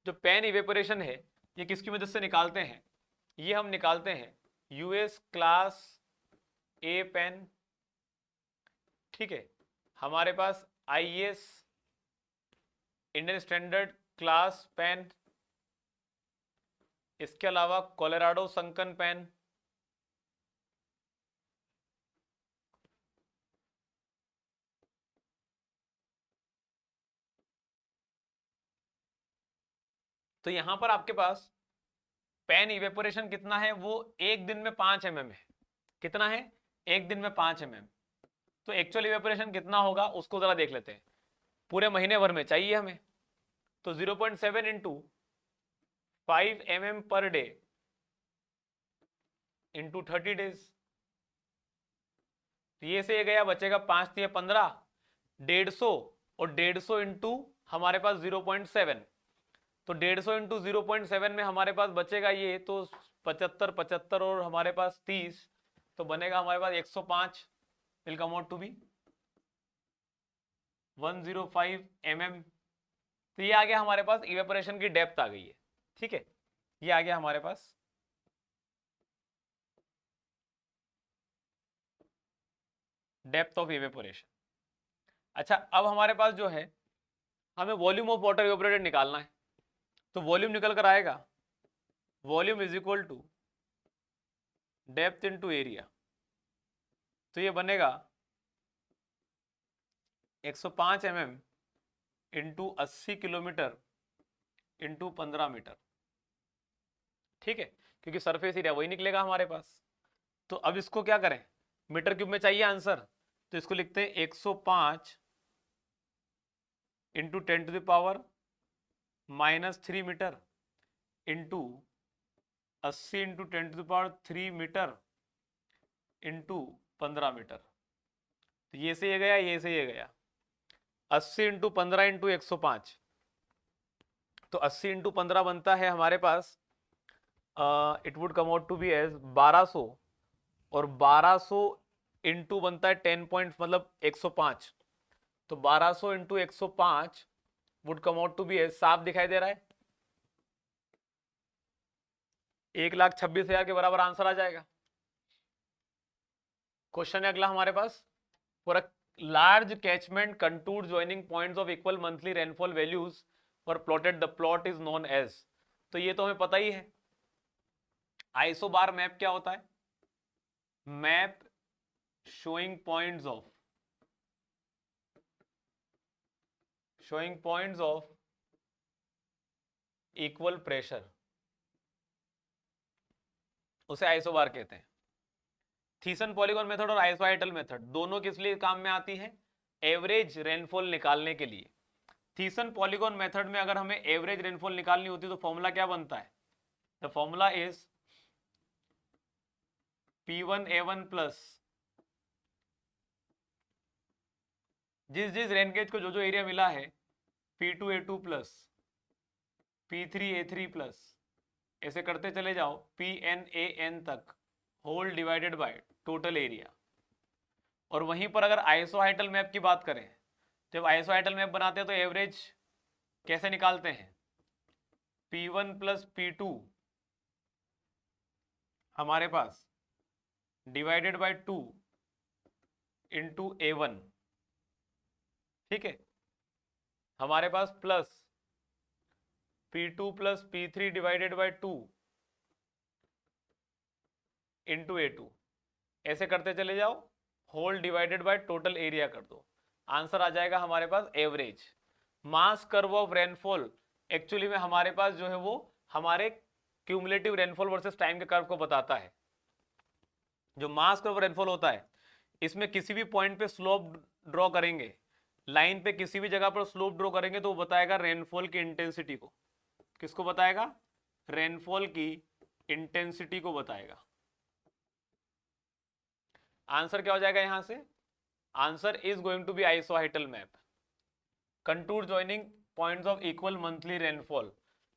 जो पेन इवेपोरेशन है ये किसकी मदद से निकालते हैं, ये हम निकालते हैं यूएस क्लास ए पेन, ठीक है। हमारे पास IS Indian standard class pan, इसके अलावा कोलोराडो संकन पेन, तो यहां पर आपके पास पेन इवेपोरेशन कितना है, वो एक दिन में 5 mm है। कितना है, एक दिन में 5 mm। तो एक्चुअल इवेपोरेशन कितना होगा उसको जरा देख लेते हैं, पूरे महीने भर में चाहिए हमें, तो 0.7 into 5 mm per day into 30 days, ये से ये गया, बचेगा 5 × 15, 150, और 150 इंटू हमारे पास 0.7, तो 150 इंटू 0.7 में हमारे पास बचेगा ये तो 75, 75 और हमारे पास 30, तो बनेगा हमारे पास 105, will come out to be 105 mm। तो ये आ गया हमारे पास, इवेपोरेशन की डेप्थ आ गई है, ठीक है, ये आ गया हमारे पास डेप्थ ऑफ इवेपोरेशन। अच्छा अब हमारे पास जो है हमें वॉल्यूम ऑफ वाटर इवेपोरेटेड निकालना है, तो वॉल्यूम निकल कर आएगा volume is equal to depth into area, तो ये बनेगा 105 mm into 80 kilometre into 15 metre, ठीक है, क्योंकि सरफेस एरिया वही निकलेगा हमारे पास। तो अब इसको क्या करें, मीटर क्यूब में चाहिए आंसर, तो इसको लिखते हैं 105 into 10⁻³ metre into 80 into 10⁻³ metre into 15 metre, तो ये से ये गया, ये से ये गया, 80 इंटू 15 इंटू 105, तो 80 इंटू 15 बनता है हमारे पास it would come out to be as 1200, और 1200 इंटू बनता है 10 पॉइंट मतलब 105, तो 1200 into 105 would come out to be as, साफ दिखाई दे रहा है, 1,26,000 के बराबर आंसर आ जाएगा। क्वेश्चन है अगला हमारे पास, for a large catchment contour joining points of equal monthly rainfall values for plotted, the plot is known as, तो ये तो हमें पता ही है। आइसोबार मैप क्या होता है, map showing points of equal pressure, उसे आइसोबार कहते हैं। थीसन पॉलीगॉन मेथड और आइसोआइटल मेथड दोनों किस लिए काम में आती है, एवरेज रेनफॉल निकालने के लिए। थीसन पॉलीगॉन मेथड में अगर हमें एवरेज रेनफॉल निकालनी होती है तो फॉर्मूला क्या बनता है, the formula is P1A1 plus जिस रेनगेज को जो एरिया मिला है P2A2 प्लस P3A3 प्लस, ऐसे करते चले जाओ PNAN तक, whole divided by total area. और वहीं पर अगर आइसोआइटल मैप की बात करें, जब आइसोआइटल मैप बनाते हैं तो एवरेज कैसे निकालते हैं, P1 प्लस P2 हमारे पास डिवाइडेड बाय 2 इंटू A1, ठीक है, हमारे पास plus P2 plus P3 divided by 2 into A2, ऐसे करते चले जाओ, whole divided by total area कर दो, आंसर आ जाएगा हमारे पास average. Mass curve of rainfall actually में हमारे पास जो है वो हमारे क्यूमुलेटिव रेनफॉल वर्सेस टाइम के कर्व को बताता है। जो मास कर्व रेनफॉल होता है इसमें किसी भी पॉइंट पे स्लोप ड्रॉ करेंगे, लाइन पे किसी भी जगह पर स्लोप ड्रॉ करेंगे तो वो बताएगा रेनफॉल की इंटेंसिटी को। किसको बताएगा? रेनफॉल की इंटेंसिटी को बताएगा। आंसर क्या हो जाएगा यहां से? Answer is going to be isohyetal map, contour joining points of equal monthly rainfall.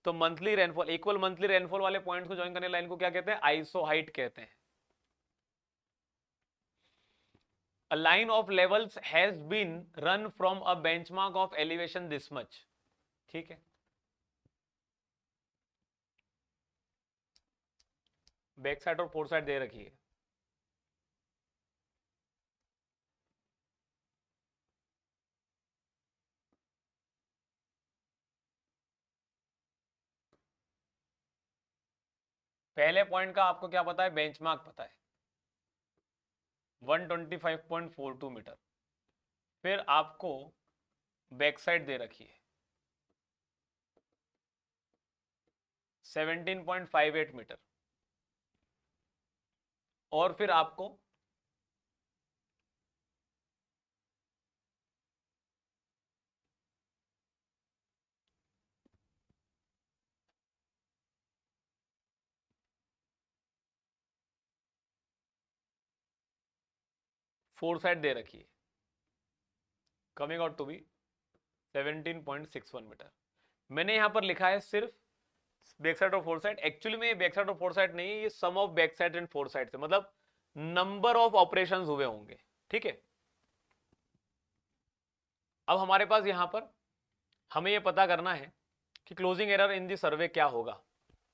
तो monthly rainfall, equal monthly rainfall वाले पॉइंट्स को ज्वाइन करने लाइन को क्या कहते हैं? आइसोहाइट कहते हैं। A line of levels has been run from a benchmark of elevation this much। ठीक है, बैक साइड और फोर साइड दे रखी है। पहले पॉइंट का आपको क्या पता है? बेंचमार्क पता है 125.42 मीटर। फिर आपको बैक साइड दे रखी है 17.58 मीटर, और फिर आपको फोर साइड दे रखी है coming out to be 17.61 metre. मैंने यहां पर लिखा है सिर्फ बैक साइड और फोर साइड। एक्चुअली में ये बैक साइड और फोर साइड नहीं है, ये sum of back side and fore side से, मतलब नंबर ऑफ ऑपरेशंस हुए होंगे। ठीक है, अब हमारे पास यहां पर हमें ये पता करना है कि क्लोजिंग एरर इन दी सर्वे क्या होगा।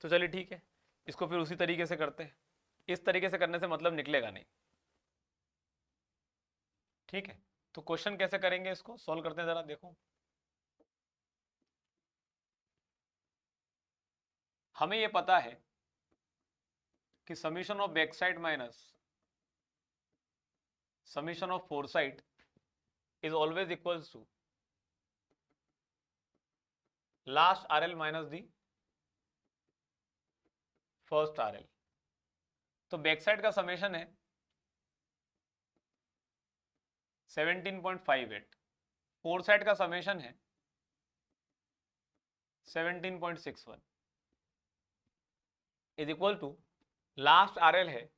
तो चलिए ठीक है, इसको फिर उसी तरीके से करते हैं। इस तरीके से करने से मतलब निकलेगा नहीं। ठीक है, तो क्वेश्चन कैसे करेंगे, इसको सॉल्व करते हैं जरा। देखो, हमें ये पता है कि summation of back side minus summation of fore side is always equals to last RL minus the first RL. तो बैक साइड का समेशन है 17.58, फोर साइड का समेशन है 17.61 is equal to last RL है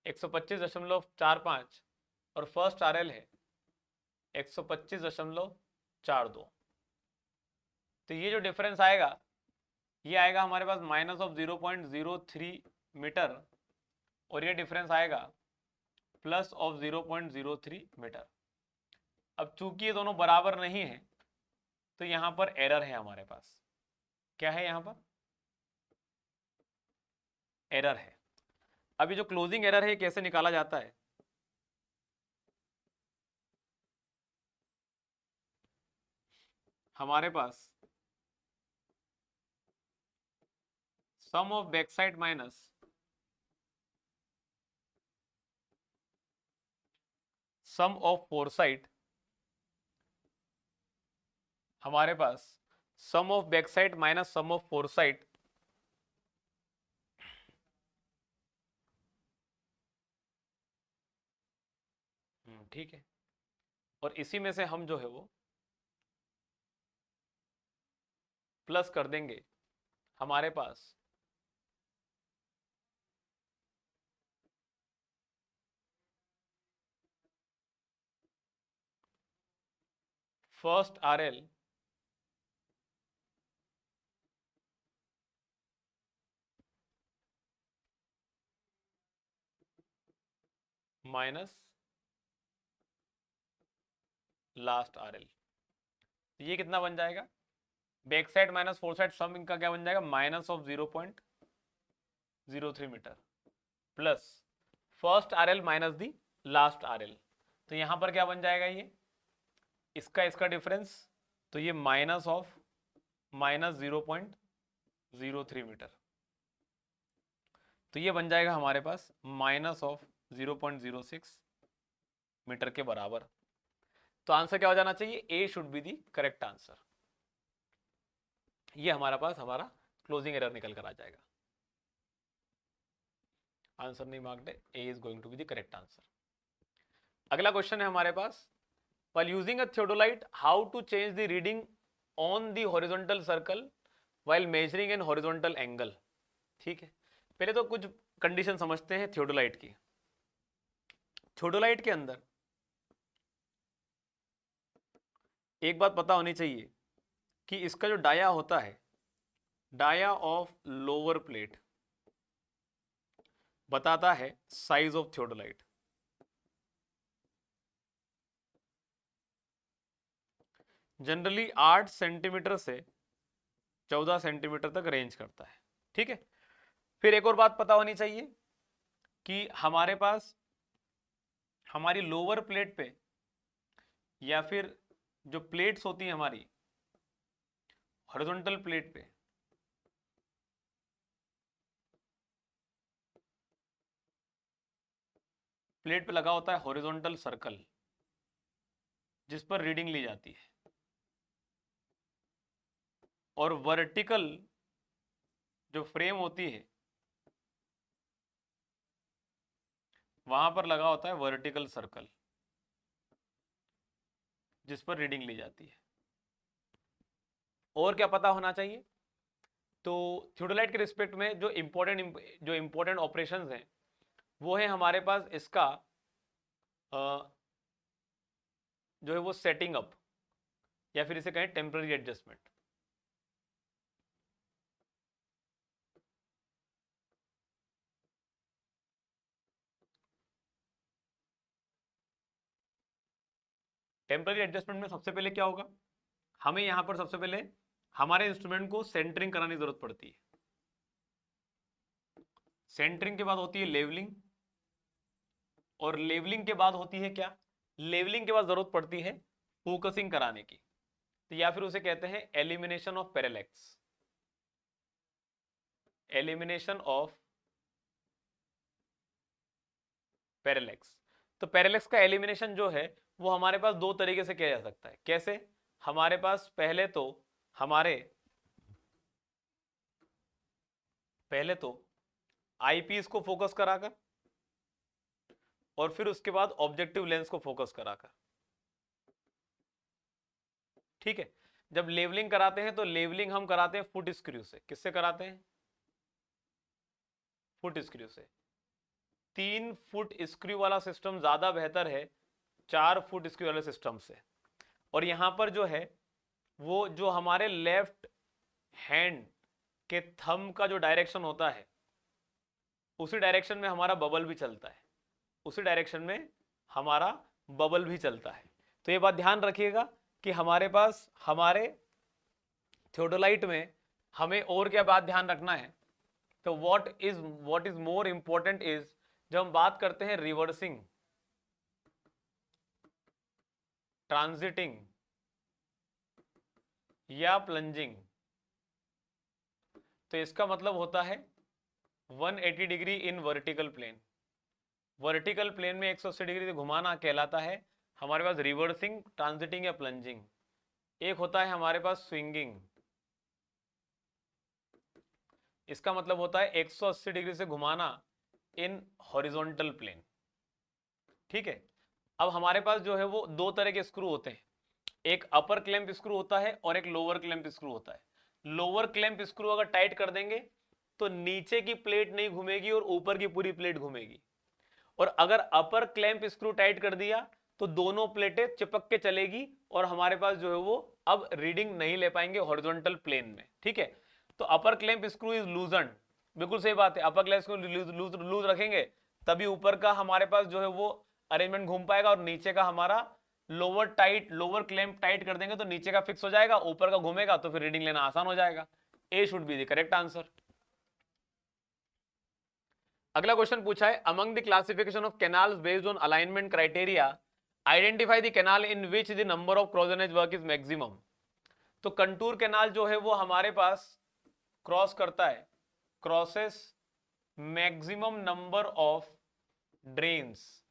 125.45 और फर्स्ट आरएल है 125.42। तो ये जो डिफरेंस आएगा ये आएगा हमारे पास माइनस ऑफ 0.03 मीटर, और ये डिफरेंस आएगा प्लस ऑफ 0.03 मीटर। अब चूंकि ये दोनों बराबर नहीं है तो यहां पर एरर है हमारे पास। क्या है यहां पर? एरर है। अभी जो क्लोजिंग एरर है कैसे निकाला जाता है? हमारे पास sum of back side minus sum of fore side, हमारे पास sum of back side minus sum of fore side ठीक है, और इसी में से हम जो है वो प्लस कर देंगे हमारे पास first RL minus last RL. ये कितना बन जाएगा? Back side minus fore side sum इनका क्या बन जाएगा? Minus of 0.03 metre plus first RL minus the last RL. तो यहां पर क्या बन जाएगा? ये इसका डिफरेंस, तो ये माइनस ऑफ माइनस 0.03 मीटर। तो ये बन जाएगा हमारे पास माइनस ऑफ 0.06 मीटर के बराबर। तो आंसर क्या हो जाना चाहिए? A should be the correct answer. ये हमारा पास हमारा क्लोजिंग एरर निकल कर आ जाएगा। आंसर नहीं मार्क्ड है, A is going to be the correct answer. अगला क्वेश्चन है हमारे पास, while using a theodolite how to change the reading on the horizontal circle while measuring an horizontal angle। ठीक है, पहले तो कुछ कंडीशन समझते हैं थियोडोलाइट की। थियोडोलाइट के अंदर एक बात पता होनी चाहिए कि इसका जो डाया होता है, डाया ऑफ लोअर प्लेट बताता है size of theodolite. Generally 8 centimetre से 14 सेंटीमीटर तक रेंज करता है। ठीक है, फिर एक और बात पता होनी चाहिए कि हमारे पास हमारी लोअर प्लेट पे या फिर जो प्लेट्स होती हैं हमारी हॉरिजॉन्टल प्लेट पे, प्लेट पे लगा होता है हॉरिजॉन्टल सर्कल जिस पर रीडिंग ली जाती है, और वर्टिकल जो फ्रेम होती है वहां पर लगा होता है वर्टिकल सर्कल जिस पर रीडिंग ली जाती है। और क्या पता होना चाहिए, तो थियोडोलाइट के रिस्पेक्ट में जो इम्पोर्टेंट ऑपरेशंस हैं वो है हमारे पास इसका जो है वो सेटिंग अप, या फिर इसे कहें टेम्पररी एडजस्टमेंट। टेम्पररी एडजस्टमेंट में सबसे पहले क्या होगा, हमें यहां पर सबसे पहले हमारे इंस्ट्रूमेंट को सेंटरिंग कराने की जरूरत पड़ती है। सेंटरिंग के बाद होती है लेवलिंग, और लेवलिंग के बाद होती है क्या, लेवलिंग के बाद जरूरत पड़ती है फोकसिंग कराने की, तो या फिर उसे कहते हैं elimination of parallax. Elimination of parallax. तो पैरेलैक्स का एलिमिनेशन जो है वो हमारे पास दो तरीके से किया जा सकता है। कैसे, हमारे पास पहले तो आईपीस को फोकस कराकर, और फिर उसके बाद ऑब्जेक्टिव लेंस को फोकस कराकर। ठीक है, जब लेवलिंग कराते हैं तो लेवलिंग हम कराते हैं फुट स्क्रू से। किससे कराते हैं, फुट स्क्रू से। 3 फुट स्क्रू वाला सिस्टम ज्यादा बेहतर है 4 फुट स्क्रू वाले सिस्टम से। और यहां पर जो है वो जो हमारे लेफ्ट हैंड के थंब का जो डायरेक्शन होता है उसी डायरेक्शन में हमारा बबल भी चलता है, उसी डायरेक्शन में हमारा बबल भी चलता है। तो ये बात ध्यान रखिएगा कि हमारे पास हमारे थियोडोलाइट में हमें और क्या बात ध्यान रखना है। तो what is more important is, जब हम बात करते हैं रिवर्सिंग, ट्रांजिटिंग या प्लंजिंग, तो इसका मतलब होता है 180 degree in vertical plane. Vertical plane में 180 डिग्री से घुमाना कहलाता है हमारे पास रिवर्सिंग, ट्रांजिटिंग या प्लंजिंग। एक होता है हमारे पास स्विंगिंग, इसका मतलब होता है 180 डिग्री से घुमाना इन हॉरिजॉन्टल प्लेन। ठीक है, अब हमारे पास जो है वो दो तरह के स्क्रू होते हैं, एक अपर क्लैंप स्क्रू होता है और एक लोअर क्लैंप स्क्रू होता है। लोअर क्लैंप स्क्रू अगर टाइट कर देंगे तो नीचे की प्लेट नहीं घूमेगी और ऊपर की पूरी प्लेट घूमेगी, और अगर अपर क्लैंप स्क्रू टाइट कर दिया तो दोनों प्लेटें चिपक के चलेगी और हमारे पास जो है वो अब रीडिंग नहीं ले पाएंगे हॉरिजॉन्टल प्लेन में। ठीक है, तो अपर क्लैंप स्क्रू इज लूजन, बिल्कुल सही बात है, अपर क्लैंप स्क्रू लूज रखेंगे तभी ऊपर का हमारे पास जो है वो अरेंजमेंट घूम पाएगा, और नीचे का हमारा लोअर क्लैंप टाइट कर देंगे तो नीचे का फिक्स हो जाएगा, ऊपर का घूमेगा तो फिर रीडिंग लेना आसान हो जाएगा। A should be the correct answer. अगला क्वेश्चन पूछा है, among the classification of canals based on alignment criteria identify the canal in which the number of cross एंड एज वर्क इज मैक्सिमम। तो कंटूर कैनाल जो है वो हमारे पास क्रॉस करता है, crosses maximum number of drains,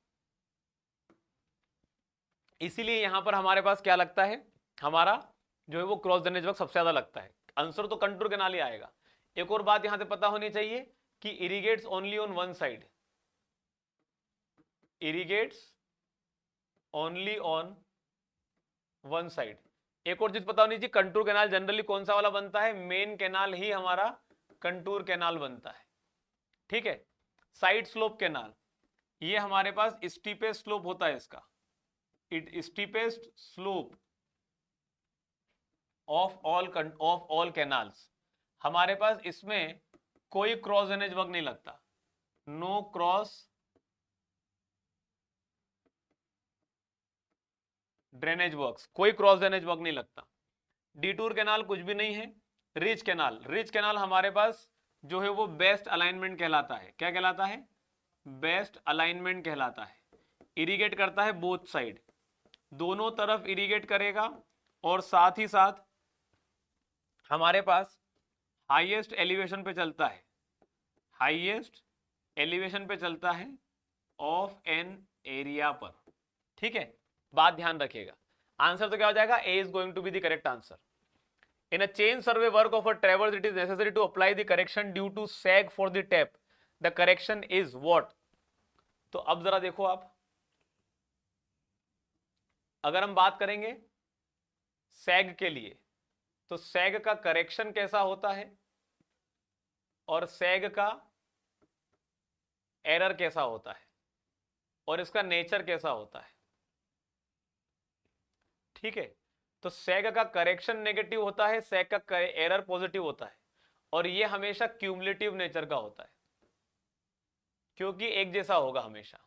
इसीलिए यहां पर हमारे पास क्या लगता है, हमारा जो है वो क्रॉस ड्रेनेज वर्क सबसे ज्यादा लगता है। आंसर तो कंटूर कैनाल ही आएगा। एक और बात यहां से पता होनी चाहिए कि irrigates only on one side, irrigates only on one side. एक और चीज पता होनी चाहिए, कंटूर कैनाल जनरली कौन सा वाला बनता है, मेन कैनाल ही हमारा कंटूर कैनाल बनता है, ठीक है। साइड स्लोप कैनाल, ये हमारे पास स्टीपेस्ट स्लोप होता है इसका, it steepest slope of all canals. हमारे पास इसमें कोई क्रॉस ड्रेनेज वर्क नहीं लगता, नो क्रॉस ड्रेनेज वर्क्स, कोई क्रॉस ड्रेनेज वर्क नहीं लगता। डिटूर कैनाल कुछ भी नहीं है। रिच कैनाल, रिच कैनाल हमारे पास जो है वो बेस्ट अलाइनमेंट कहलाता है। क्या कहलाता है? बेस्ट अलाइनमेंट कहलाता है। इरिगेट करता है बोथ साइड, दोनों तरफ इरिगेट करेगा, और साथ ही साथ हमारे पास हाईएस्ट एलिवेशन पे चलता है, हाईएस्ट एलिवेशन पे चलता है ऑफ एन एरिया पर, ठीक है। बात ध्यान रखिएगा, आंसर तो क्या हो जाएगा? A is going to be the correct answer. In a chain survey work of a traverse, it is necessary to apply the correction due to sag for the tap. The correction is what? तो अब जरा देखो आप, अगर हम बात करेंगे सैग के लिए, तो सैग का करेक्शन कैसा होता है और सैग का एरर कैसा होता है और इसका नेचर कैसा होता है, ठीक है। तो सैग का करेक्शन नेगेटिव होता है, सैग का एरर पॉजिटिव होता है, और ये हमेशा क्यूमुलेटिव नेचर का होता है, क्योंकि एक जैसा होगा हमेशा।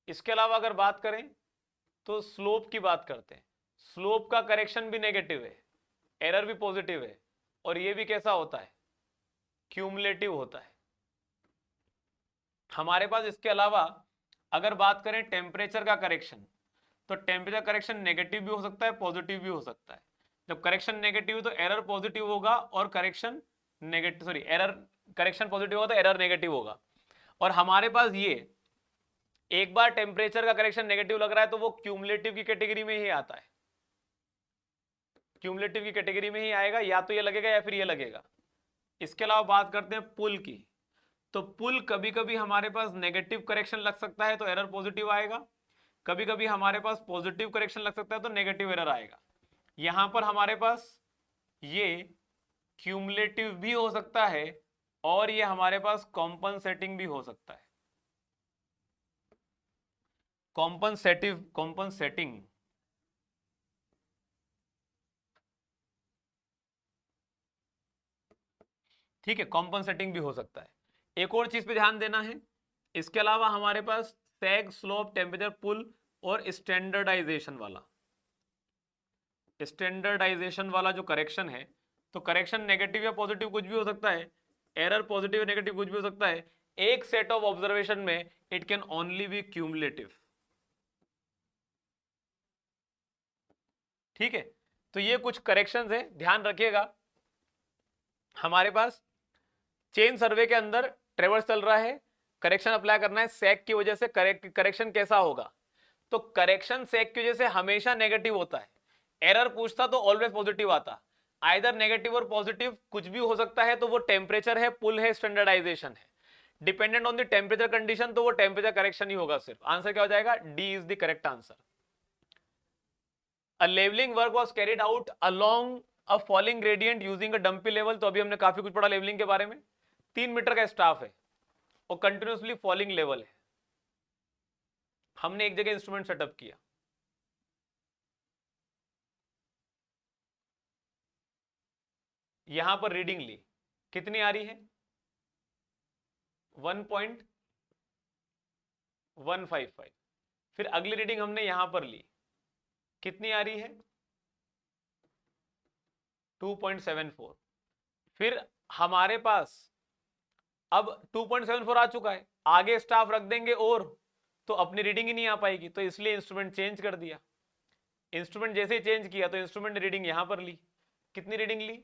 इसके अलावा अगर बात करें तो स्लोप की बात करते हैं, स्लोप का करेक्शन भी नेगेटिव है, एरर भी पॉजिटिव है, और ये भी कैसा होता है? क्यूमुलेटिव होता है हमारे पास। इसके अलावा अगर बात करें टेम्परेचर का करेक्शन, तो टेम्परेचर करेक्शन नेगेटिव भी हो सकता है, पॉजिटिव भी हो सकता है। जब करेक्शन नेगेटिव तो एरर पॉजिटिव होगा, और correction negative sorry error correction positive होगा तो एरर नेगेटिव होगा। और हमारे पास ये एक बार टेम्परेचर का करेक्शन नेगेटिव लग रहा है तो वो क्यूमुलेटिव की कैटेगरी में ही आता है, क्यूमुलेटिव की कैटेगरी में ही आएगा, या तो ये लगेगा या फिर ये लगेगा। इसके अलावा बात करते हैं पुल की, तो पुल कभी कभी हमारे पास नेगेटिव करेक्शन लग सकता है तो एरर पॉजिटिव आएगा, कभी कभी हमारे पास पॉजिटिव करेक्शन लग सकता है तो नेगेटिव एरर आएगा। यहां पर हमारे पास ये क्यूमुलेटिव भी हो सकता है और ये हमारे पास कॉम्पनसेटिंग भी हो सकता है। कॉम्पनसेटिंग ठीक है, कॉम्पनसेटिंग भी हो सकता है। एक और चीज पे ध्यान देना है, इसके अलावा हमारे पास सैग, स्लोप, टेम्परेचर, पुल और स्टैंडर्डाइजेशन वाला जो करेक्शन है, तो करेक्शन नेगेटिव या पॉजिटिव कुछ भी हो सकता है, एरर पॉजिटिव या नेगेटिव कुछ भी हो सकता है। एक सेट ऑफ ऑब्जर्वेशन में it can only be cumulative, ठीक है। तो ये कुछ करेक्शंस है, ध्यान रखिएगा। हमारे पास चेन सर्वे के अंदर ट्रेवर्स चल रहा है, करेक्शन अप्लाई करना है, सैग की वजह से करेक्शन कैसा होगा? तो करेक्शन सैग की वजह से हमेशा नेगेटिव होता है, एरर पूछता तो ऑलवेज पॉजिटिव आता। आइदर नेगेटिव और पॉजिटिव कुछ भी हो सकता है, तो वो टेम्परेचर है, पुल है, स्टैंडर्डाइजेशन है। Dependent on the temperature condition, तो वो टेम्परेचर करेक्शन ही होगा सिर्फ। आंसर क्या हो जाएगा? D is the correct answer. A leveling work was carried out along a falling gradient using a dumpy level। तो अभी हमने काफी कुछ पढ़ा लेवलिंग के बारे में। 3 मीटर का स्टाफ है और कंटिन्यूसली फॉलिंग लेवल है, हमने एक जगह इंस्ट्रूमेंट सेटअप किया, यहां पर रीडिंग ली, कितनी आ रही है? 1.155। फिर अगली रीडिंग हमने यहां पर ली, कितनी आ रही है? 2.74। फिर हमारे पास अब 2.74 आ चुका है, आगे स्टाफ रख देंगे और तो अपनी रीडिंग ही नहीं आ पाएगी, तो इसलिए इंस्ट्रूमेंट चेंज कर दिया। इंस्ट्रूमेंट जैसे ही चेंज किया तो इंस्ट्रूमेंट ने रीडिंग यहां पर ली, कितनी रीडिंग ली?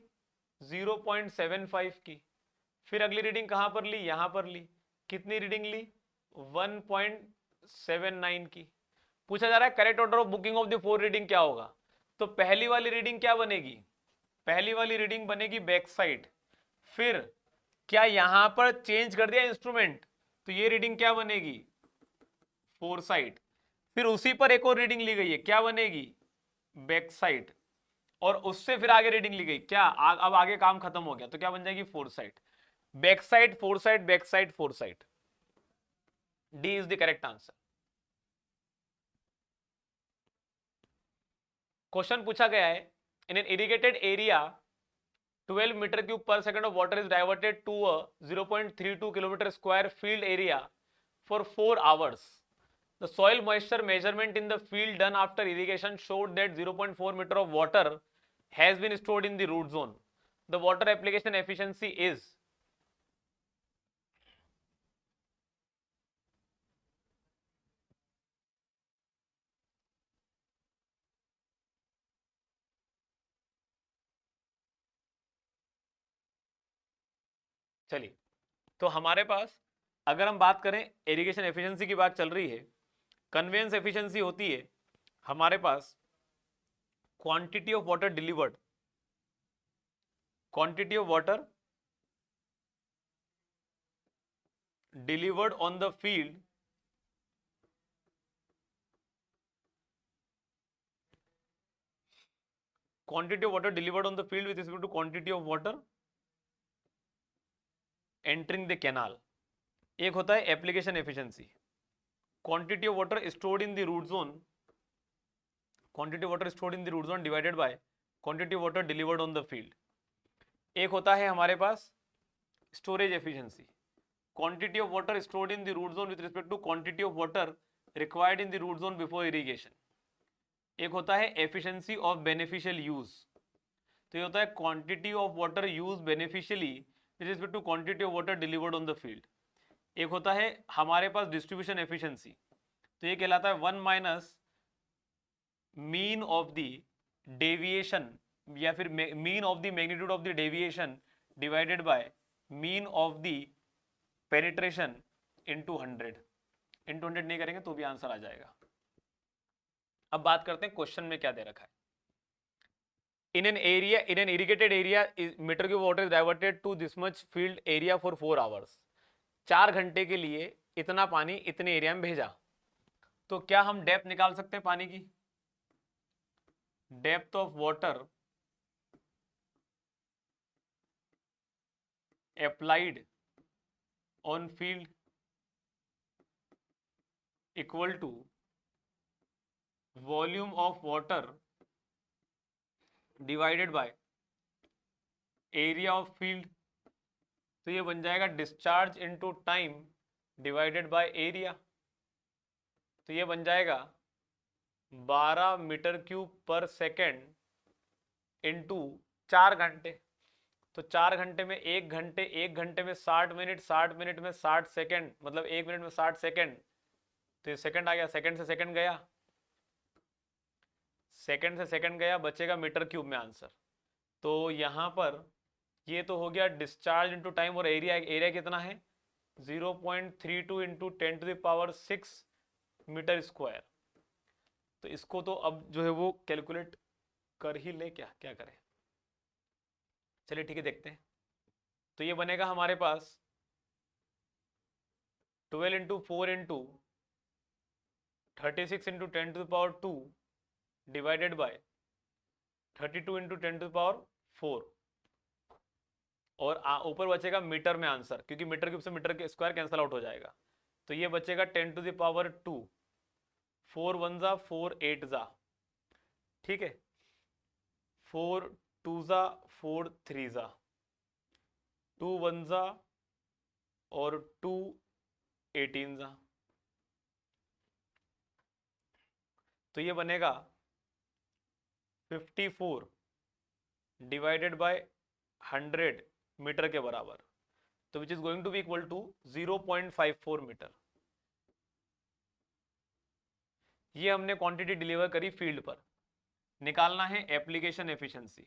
0.75 की। फिर अगली रीडिंग कहां पर ली? यहां पर ली, कितनी रीडिंग ली? 1.79 की। पूछा जा रहा है correct order of booking of the 4 reading क्या होगा? तो पहली वाली रीडिंग क्या बनेगी? पहली वाली रीडिंग बनेगी बैक साइड। फिर क्या यहां पर चेंज कर दिया इंस्ट्रूमेंट, तो ये रीडिंग क्या बनेगी? 4 साइड। फिर उसी पर एक और रीडिंग ली गई है, क्या बनेगी, बैक साइड, और उससे फिर आगे रीडिंग ली गई, क्या अब आगे काम खत्म हो गया, तो क्या बन जाएगी, four side, back side, four side, back side, four side. D is the correct answer. Question पूछा गया है, in an irrigated area 12 meter cube per second of water is diverted to a 0.32 kilometer square field area for 4 hours. The soil moisture measurement in the field done after irrigation showed that 0.4 meter of water has been stored in the root zone. The water application efficiency is, चलिए, तो हमारे पास अगर हम बात करें, irrigation efficiency की बात चल रही है, कन्वेंस एफिशिएंसी होती है हमारे पास quantity of water delivered, quantity of water delivered on the field quantity of water delivered on the field with respect to quantity of water entering the canal. एक होता है application efficiency, quantity of water stored in the root zone, quantity of water stored in the root zone divided by quantity of water delivered on the field. एक होता है हमारे पास storage efficiency, quantity of water stored in the root zone with respect to quantity of water required in the root zone before irrigation. एक होता है efficiency of beneficial use, तो ये होता है quantity of water use beneficially with respect to quantity of water delivered on the field. एक होता है हमारे पास डिस्ट्रीब्यूशन एफिशिएंसी, तो ये कहलाता है 1 minus mean of the deviation या फिर mean of the magnitude of the deviation divided by mean of the penetration into 100। Into 100 नहीं करेंगे तो भी आंसर आ जाएगा। अब बात करते हैं क्वेश्चन में क्या दे रखा है। in an irrigated area meter cube water is diverted to this much field area for 4 hours। 4 घंटे के लिए इतना पानी इतने एरिया में भेजा, तो क्या हम डेप्थ निकाल सकते हैं पानी की, depth of water applied on field equal to volume of water divided by area of field, तो ये बन जाएगा discharge into time divided by area, तो ये बन जाएगा 12 मीटर क्यूब पर सेकेंड इनटू 4 घंटे। तो 4 घंटे में 1 घंटे, 1 घंटे में 60 मिनट, 60 मिनट में 60 सेकेंड, मतलब 1 मिनट में 60 सेकेंड, तो ये सेकेंड आ गया, सेकेंड से सेकेंड गया, सेकेंड से सेकेंड गया, बचेगा मीटर क्यूब में आंसर। तो यहाँ पर ये तो हो गया डिस्चार्ज इनटू टाइम, और एरिया, एरिया कितना है 0.32 into 10 to the power 6 metre square. तो इसको तो अब जो है वो कैलकुलेट कर ही ले, क्या क्या करें, चलिए ठीक है देखते हैं। तो ये बनेगा हमारे पास 12 into 4 into 36 into 10 to the power 2 divided by 32 into 10 to the power 4, और ऊपर बचेगा मीटर में आंसर, क्योंकि मीटर क्यूब से मीटर के स्क्वायर कैंसिल आउट हो जाएगा, तो ये बचेगा 10 टू द पावर 2, 4 1 जा 4 8 जा, ठीक है, 4 2 जा 4 3 जा, 2 1 जा और 2 18 जा, तो ये बनेगा 54 डिवाइडेड बाय 100 मीटर के बराबर, तो which is going to be equal to 0.54 metre. ये हमने क्वांटिटी डिलीवर करी फील्ड पर, निकालना है एप्लीकेशन एफिशिएंसी।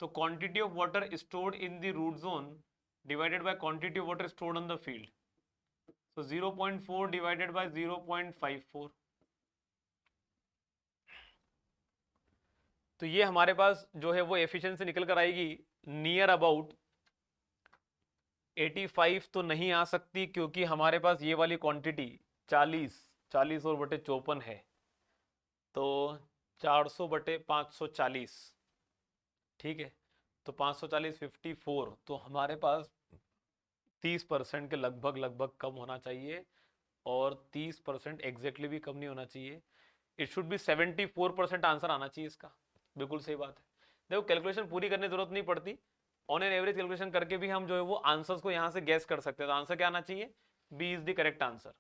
तो quantity of water stored in the root zone divided by quantity of water stored on the field, तो 0.4 डिवाइडेड बाय 0.54, तो ये हमारे पास जो है वो एफिशिएंसी निकल कर आएगी नियर अबाउट 85 तो नहीं आ सकती, क्योंकि हमारे पास ये वाली क्वांटिटी 40 40 और बटे 54 है, तो 400/540, ठीक है। तो 540 54, तो हमारे पास 30% के लगभग कम होना चाहिए, और 30% एग्जैक्टली भी कम नहीं होना चाहिए। इट शुड बी 74% आंसर आना चाहिए इसका। बिल्कुल सही बात है। देखो कैलकुलेशन पूरी करने की जरूरत नहीं पड़ती, ऑन एन एवरेज कैलकुलेशन करके भी हम जो है वो आंसर्स को यहां से गैस कर सकते हैं। तो आंसर क्या आना चाहिए? B is the correct answer.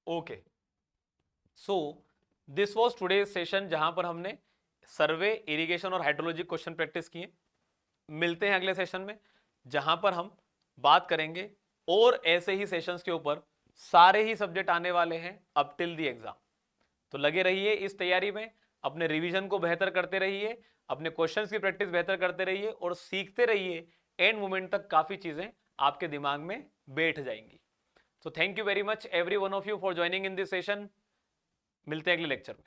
Okay, so this was today's session, जहां पर हमने सर्वे, इरिगेशन और हाइड्रोलॉजी क्वेश्चन प्रैक्टिस किए। मिलते हैं अगले सेशन में, जहां पर हम बात करेंगे और ऐसे ही सेशंस के ऊपर। सारे ही सब्जेक्ट आने वाले हैं अप टिल द एग्जाम। तो लगे रहिए इस तैयारी में, अपने रिवीजन को बेहतर करते रहिए, अपने क्वेश्चंस की प्रैक्टिस बेहतर करते रहिए, और सीखते रहिए। एंड मोमेंट तक काफी चीजें आपके दिमाग में बैठ जाएंगी। तो thank you very much every one of you for joining in this session. मिलते हैं अगले लेक्चर में।